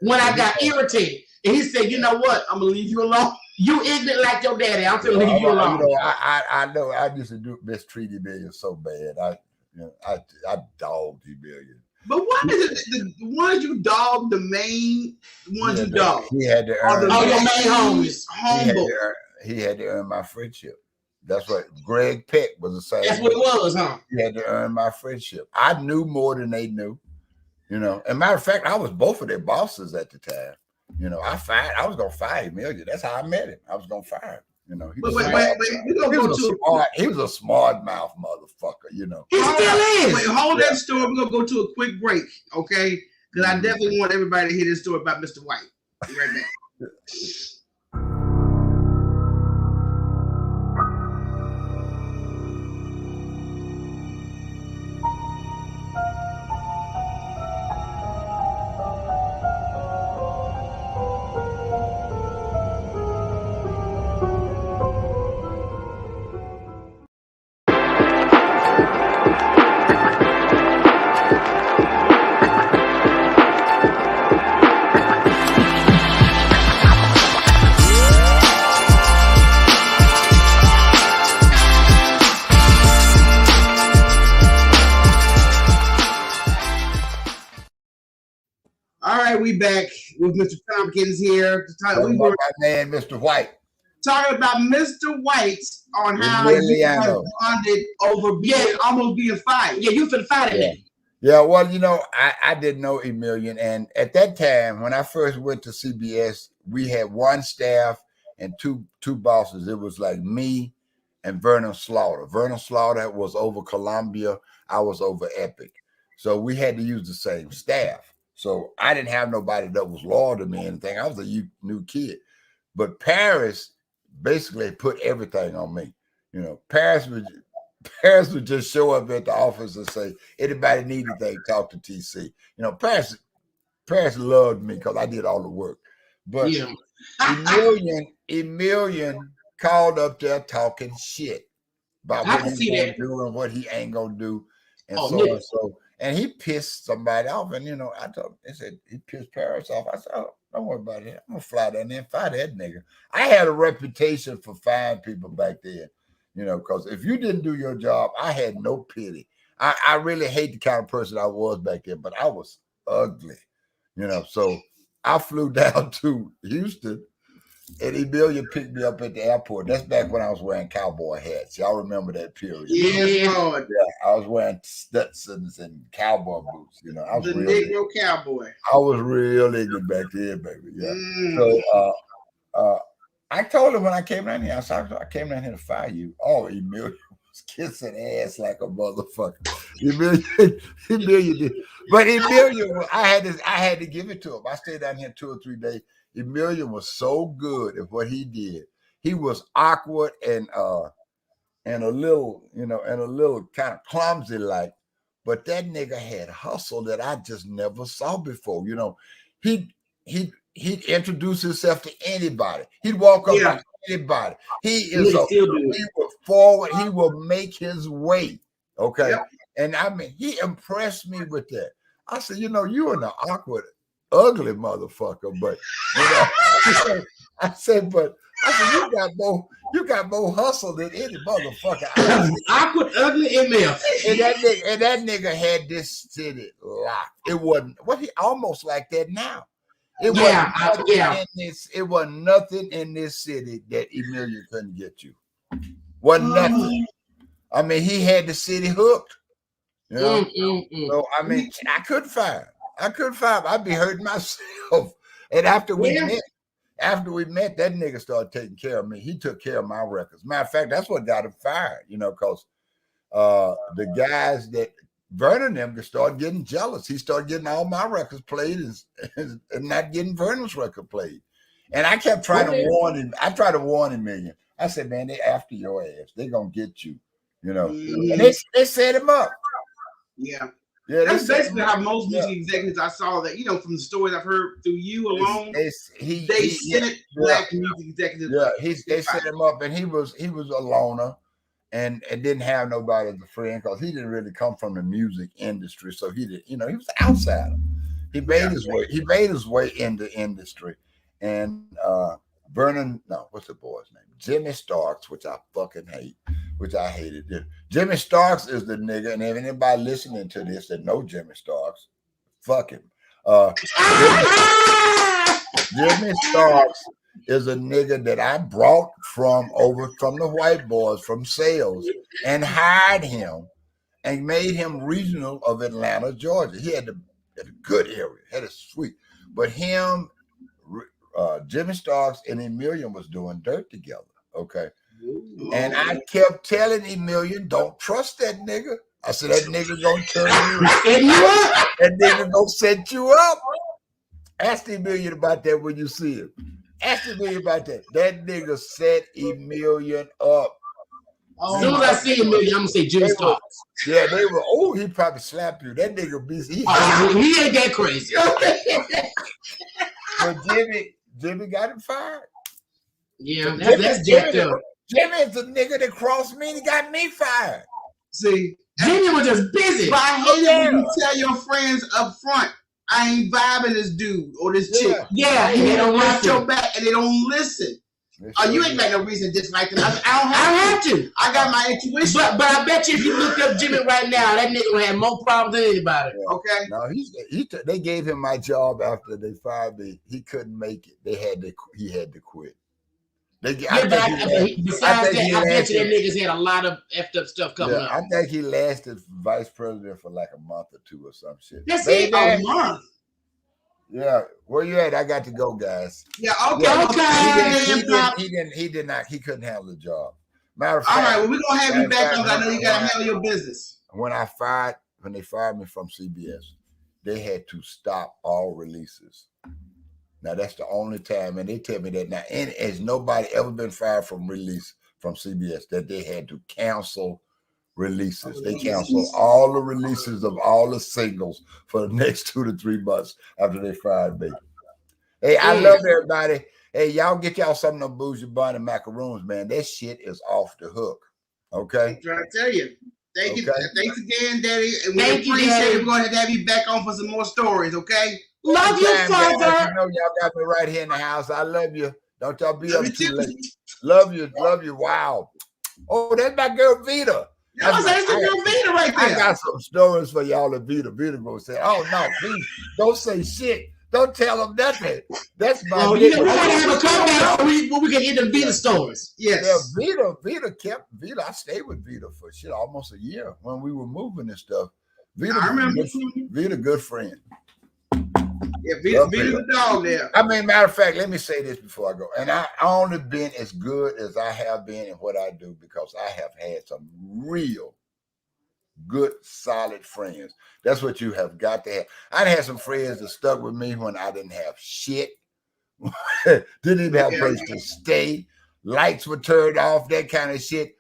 When I got irritated. And he said, you know what? I'm going to leave you alone. You ignorant like your daddy. I'm going to leave you alone. You know, I know. I used to mistreat Emillion so bad. I dogged Emillion. But why is it the ones you dog, the main ones you dog? He had to earn. Oh, your main homies. He had to earn my friendship. That's what Greg Peck was the same. That's what it was, huh? He had to earn my friendship. I knew more than they knew. You know, as a matter of fact, I was both of their bosses at the time. You know, I was gonna fire Emillion. That's how I met him. I was gonna fire him. You know, he was a smart mouth motherfucker. You know, he still is. Wait, hold that story. We're gonna go to a quick break, okay? Because I definitely want everybody to hear this story about Mr. White. Be right back. right, we back with Mr. Thompkins here. We were my man, Mr. White. talking about Mr. White on how you have bonded over almost being fired. Yeah, you finna fire that. Yeah, well, you know, I didn't know Emilion, and at that time, when I first went to CBS, we had one staff and two bosses. It was like me and Vernon Slaughter. Vernon Slaughter was over Columbia. I was over Epic. So we had to use the same staff. So I didn't have nobody that was loyal to me or anything. I was a new kid. But Paris basically put everything on me. You know, Paris would just show up at the office and say, anybody need anything, talk to TC. You know, Paris loved me because I did all the work. But Emilion called up there talking shit about what he's going to do and what he ain't going to do. And so. And he pissed somebody off. And, you know, they said he pissed Paris off. I said, oh, don't worry about it. I'm going to fly down there and fire that nigga. I had a reputation for firing people back then, you know, because if you didn't do your job, I had no pity. I really hate the kind of person I was back then, but I was ugly, you know. So I flew down to Houston, and Emilion picked me up at the airport. That's back when I was wearing cowboy hats. Y'all remember that period? Yes, Lord. Yeah, I was wearing Stetsons and cowboy boots. You know, I was the Negro cowboy. I was real ignorant back then, baby. Yeah. So I told him when I came down here, I said, I came down here to fire you. Oh, Emilion was kissing ass like a motherfucker. Emilion did. But Emilion, I had to give it to him. I stayed down here 2 or 3 days. Emilion was so good at what he did. He was awkward and a little, you know, and a little kind of clumsy like, but that nigga had hustle that I just never saw before. You know, he'd introduce himself to anybody. He'd walk up to anybody. He would forward, he will make his way. Okay. Yep. And I mean, he impressed me with that. I said, you know, you an awkward, ugly motherfucker, but you know, I said, you got more hustle than any motherfucker. Awkward, ugly, and male. And that nigga had this city locked. It wasn't he almost like that now. It wasn't nothing in this city that Emilion couldn't get you. Wasn't nothing. I mean, he had the city hooked. You know? So I mean, I couldn't fire him. I'd be hurting myself. And after we met, that nigga started taking care of me. He took care of my records. Matter of fact, that's what got him fired, you know, because the guys that Vernon them started getting jealous. He started getting all my records played and not getting Vernon's record played. And I kept trying to warn him. I tried to warn him, Million. I said, man, they after your ass. They're going to get you, you know. And they set him up. Yeah. Yeah, that's basically how most music executives I saw that, you know, from the stories I've heard through you alone. They sent black music executives. Yeah, they set him up, and he was a loner, and didn't have nobody as a friend because he didn't really come from the music industry. So he did, you know, he was an outsider. He made his way. He made his way in the industry, and what's the boy's name? Jimmy Starks, which I fucking hate. Which I hated. Jimmy Starks is the nigga, and if anybody listening to this that know Jimmy Starks, fuck him. Jimmy Starks is a nigga that I brought from the white boys from sales and hired him and made him regional of Atlanta, Georgia. He had a good area, had a suite. But him, Jimmy Starks and Emilion was doing dirt together, okay? And I kept telling Emilion, don't trust that nigga. I said, that nigga gonna turn you up. That nigga gonna set you up. Ask Emilion about that when you see him. Ask Emilion about that. That nigga set Emilion up. As soon as I see Emilion, I'm gonna say Jimmy Starks. Yeah, they were, he probably slapped you. That nigga he ain't that crazy. But Jimmy got him fired. Yeah, that's jacked up. Jimmy is the nigga that crossed me and he got me fired. See, Jimmy was just busy. But I hate it when you tell your friends up front, I ain't vibing this dude or this chick. Yeah, and they don't watch your back and they don't listen. Oh, you ain't got no reason to dislike them. I don't have to. I got my intuition. But I bet you if you looked up Jimmy right now, that nigga would have more problems than anybody. Yeah. Okay. No, they gave him my job after they fired me. He couldn't make it. He had to quit. Besides that, I bet you that niggas had a lot of effed up stuff coming up. I think he lasted vice president for like a month or two or some shit. That's it, a month. Yeah, where you at? I got to go, guys. Yeah, okay. He couldn't handle the job. Matter of fact, all right, well, we're gonna have you back on. I know you gotta handle your business. When they fired me from CBS, they had to stop all releases. Now that's the only time, and they tell me that now, and has nobody ever been fired from CBS that they had to cancel releases. They canceled all the releases of all the singles for the next 2 to 3 months after they fired me. Hey, I love everybody. Hey, y'all get y'all some of them bougie bunny macaroons, man. That shit is off the hook. Okay. I'm trying to tell you. Thank you. Thanks again, Daddy. And we Thank appreciate you, it. We're going to have you back on for some more stories, okay? Love you, Father. You know y'all got me right here in the house. I love you. Don't y'all be up too late. Love you. Wow. Oh, that's my girl Vita. That's the girl Vita right there. I got some stories for y'all that Vita gonna say, oh no, please don't say shit. Don't tell them nothing. That's my we gotta have a comeback where we can hear the Vita stories. Yes. Yeah, Vita. I stayed with Vita for shit almost a year when we were moving and stuff. I remember. Vita, good friend. Yeah, Vita's the dog there. I mean, matter of fact, let me say this before I go. And I only been as good as I have been in what I do because I have had some real good, solid friends. That's what you have got to have. I had some friends that stuck with me when I didn't have shit. Didn't even have a place to stay. Lights were turned off, that kind of shit.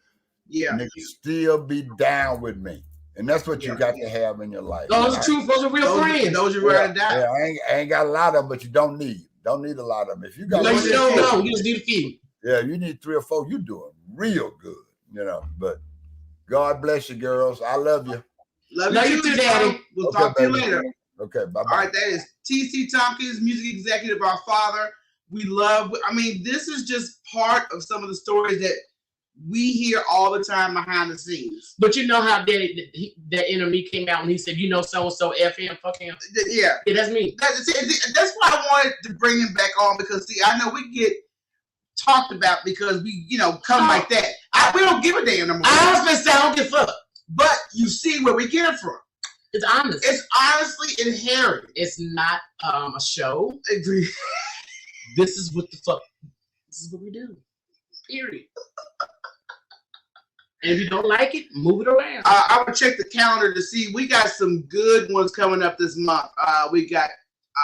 Yeah. And they could still be down with me. And that's what you got to have in your life. Those are real friends. Those are ride or die. Yeah, I ain't got a lot of them, but you don't need a lot of them. If you got you don't know, you just need a few. Yeah, you need 3 or 4. You're doing real good, But God bless you, girls. I love you. Love you too, Daddy. We'll talk to you later. Okay, bye-bye. All right, that is T.C. Thompkins, music executive, our father. This is just part of some of the stories that we hear all the time behind the scenes. But you know how that interview came out when he said, so-and-so, F him, fuck him. Yeah, that's me. That's why I wanted to bring him back on because, see, I know we get talked about because we, come like that. We don't give a damn no more. I was going to say, I don't give a fuck. But you see where we get it from. It's honest. It's honestly inherent. It's not a show. This is what the fuck. This is what we do. Period. And if you don't like it, move it around. I would check the calendar to see. We got some good ones coming up this month. We got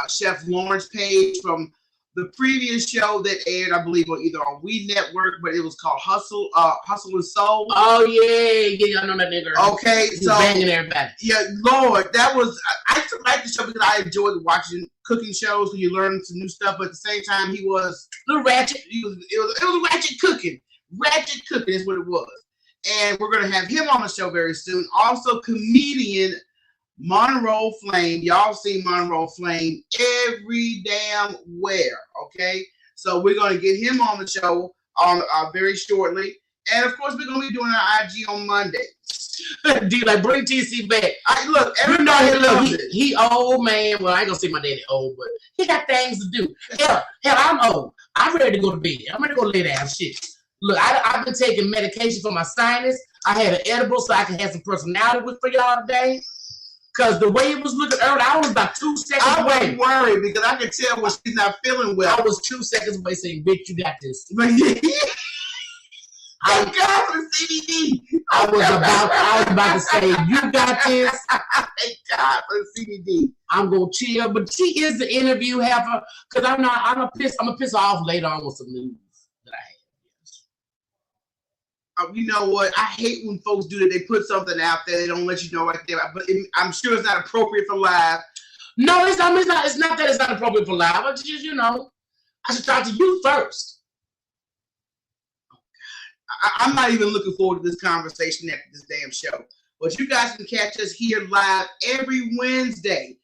Chef Lawrence Page from the previous show that aired, I believe, either on We Network, but it was called Hustle and Soul. Oh yeah, I know that nigga. Okay, he's banging everybody. Yeah, Lord, that was. I used to like the show because I enjoyed watching cooking shows when you learn some new stuff. But at the same time, he was a little ratchet. It was ratchet cooking. Ratchet cooking is what it was. And we're going to have him on the show very soon. Also, comedian Monroe Flame. Y'all see Monroe Flame every damn where, okay? So we're going to get him on the show very shortly. And, of course, we're going to be doing our IG on Monday. Dude, like, bring TC back. Look, everybody loves it. He old, man. Well, I ain't going to say my daddy old, but he got things to do. Hell, I'm old. I'm ready to go to bed. I'm ready to go lay down. Shit. Look, I've been taking medication for my sinus. I had an edible so I could have some personality for y'all today. Because the way it was looking earlier, I was about 2 seconds away. I was worried because I could tell when she's not feeling well. I was 2 seconds away saying, bitch, you got this. Thank God for CBD. I was about to say, you got this. Thank God for CBD. I'm going to chill. But she is the interview heifer. Because I'm going to piss her off later on with some news. You know what? I hate when folks do that. They put something out there. They don't let you know right there. But I'm sure it's not appropriate for live. No, it's not that it's not appropriate for live. But just, I should talk to you first. I'm not even looking forward to this conversation after this damn show. But you guys can catch us here live every Wednesday.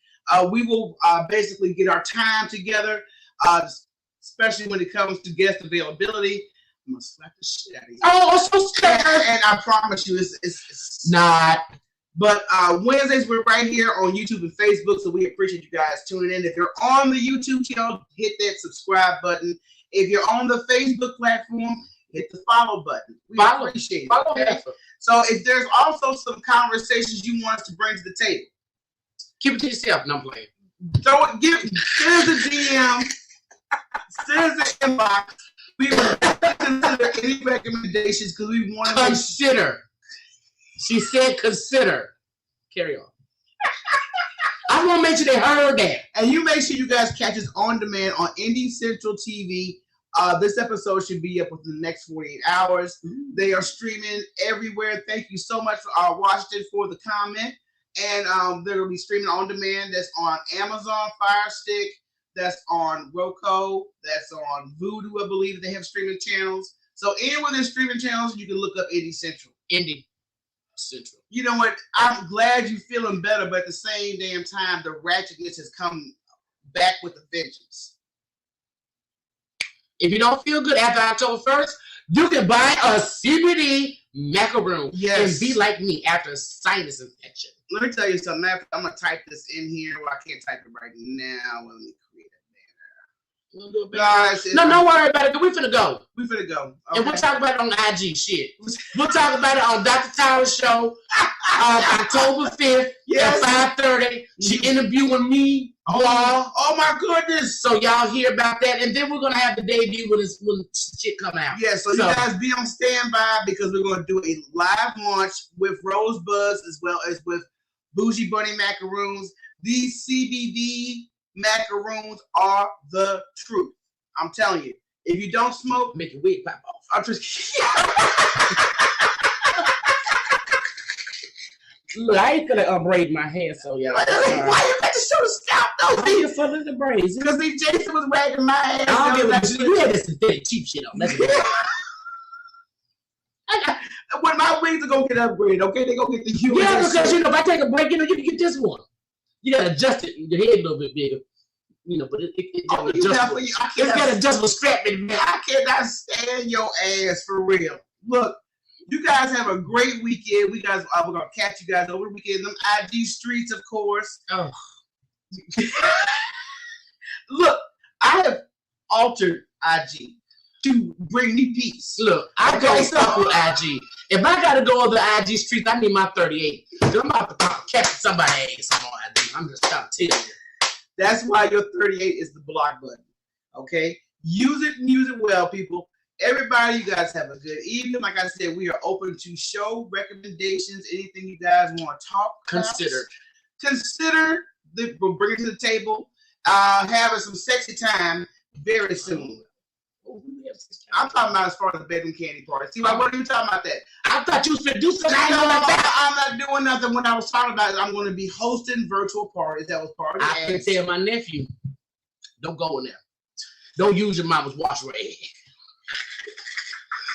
We will basically get our time together. especially when it comes to guest availability. I'm gonna slap the shit out of you. Oh, so scared. And I promise you, it's not. But Wednesdays, we're right here on YouTube and Facebook, so we appreciate you guys tuning in. If you're on the YouTube channel, hit that subscribe button. If you're on the Facebook platform, hit the follow button. We appreciate it. Okay? So if there's also some conversations you want us to bring to the table, keep it to yourself. No, I'm playing. Send us a DM, send us an inbox. We will consider any recommendations because we want to consider. She said consider. Carry on. I want to make sure they heard that. And you make sure you guys catch us on demand on Indie Central TV. This episode should be up within the next 48 hours. They are streaming everywhere. Thank you so much for Washington for the comment. And they're going to be streaming on demand. That's on Amazon Fire Stick. That's on Roku. That's on Vudu, I believe. They have streaming channels. So anywhere there's streaming channels, you can look up Indie Central. Indie Central. You know what? I'm glad you're feeling better, but at the same damn time, the ratchetness has come back with a vengeance. If you don't feel good after October 1st, you can buy a CBD macaroon and be like me after a sinus infection. Let me tell you something. I'm going to type this in here. Well, I can't type it right now. Let me create it. Guys, no, don't worry about it. We finna go. We finna go. Okay. And we'll talk about it on IG. Shit. We'll talk about it on Dr. Towers' show October 5th at 5:30. She interviewing me. Oh my goodness. So y'all hear about that. And then we're going to have the debut when shit come out. Yeah, so you guys be on standby because we're going to do a live launch with Rosebud's as well as with Bougie Bunny Macaroons. These CBD macaroons are the truth. I'm telling you. If you don't smoke, make your wig pop off. I'm just Look, I ain't gonna braid my hair, so y'all. Why you got to show the scalp though? I just saw the braids. Because Jason was wagging my ass. I don't give a you had this synthetic cheap shit on. Let's go. When my wings are gonna get upgraded, okay? They gonna get the human. Yeah, because if I take a break, you can get this one. You gotta adjust it, your head a little bit bigger. But it's got adjustable strap in it. I cannot stand your ass for real. Look, you guys have a great weekend. We're gonna catch you guys over the weekend. Them IG streets, of course. Oh. Look, I have altered IG to bring me peace. Look, I go stuff with IG. If I gotta go on the IG streets, I need my 38. I'm about to catch somebody's ass on IG. I'm just trying to tell you. That's why your 38 is the block button. Okay? Use it well, people. Everybody, you guys have a good evening. Like I said, we are open to show recommendations, anything you guys want to talk about. Consider we'll bring it to the table. Having some sexy time very soon. I'm talking about as far as the bedroom candy party. See, what are you talking about that? I thought you was going to do something. I'm not doing nothing. When I was talking about it, I'm going to be hosting virtual parties. That was part of it. I can tell my nephew, don't go in there. Don't use your mama's wash rag.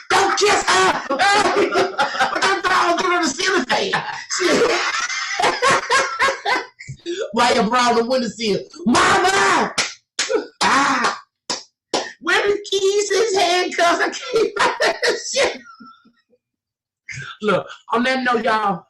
Don't kiss her. Don't get on the ceiling fan. While you're brown the window Mama! Where the keys, his handcuffs? I can't find that shit. Look, on that note, y'all,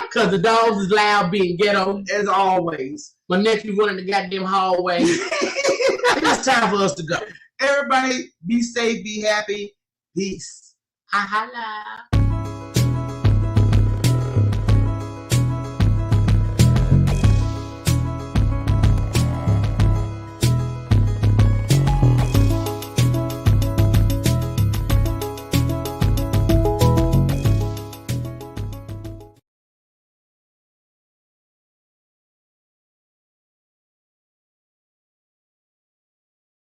because the dogs is loud being ghetto, as always. My nephew running the goddamn hallway. It's time for us to go. Everybody, be safe, be happy. Peace. Holla.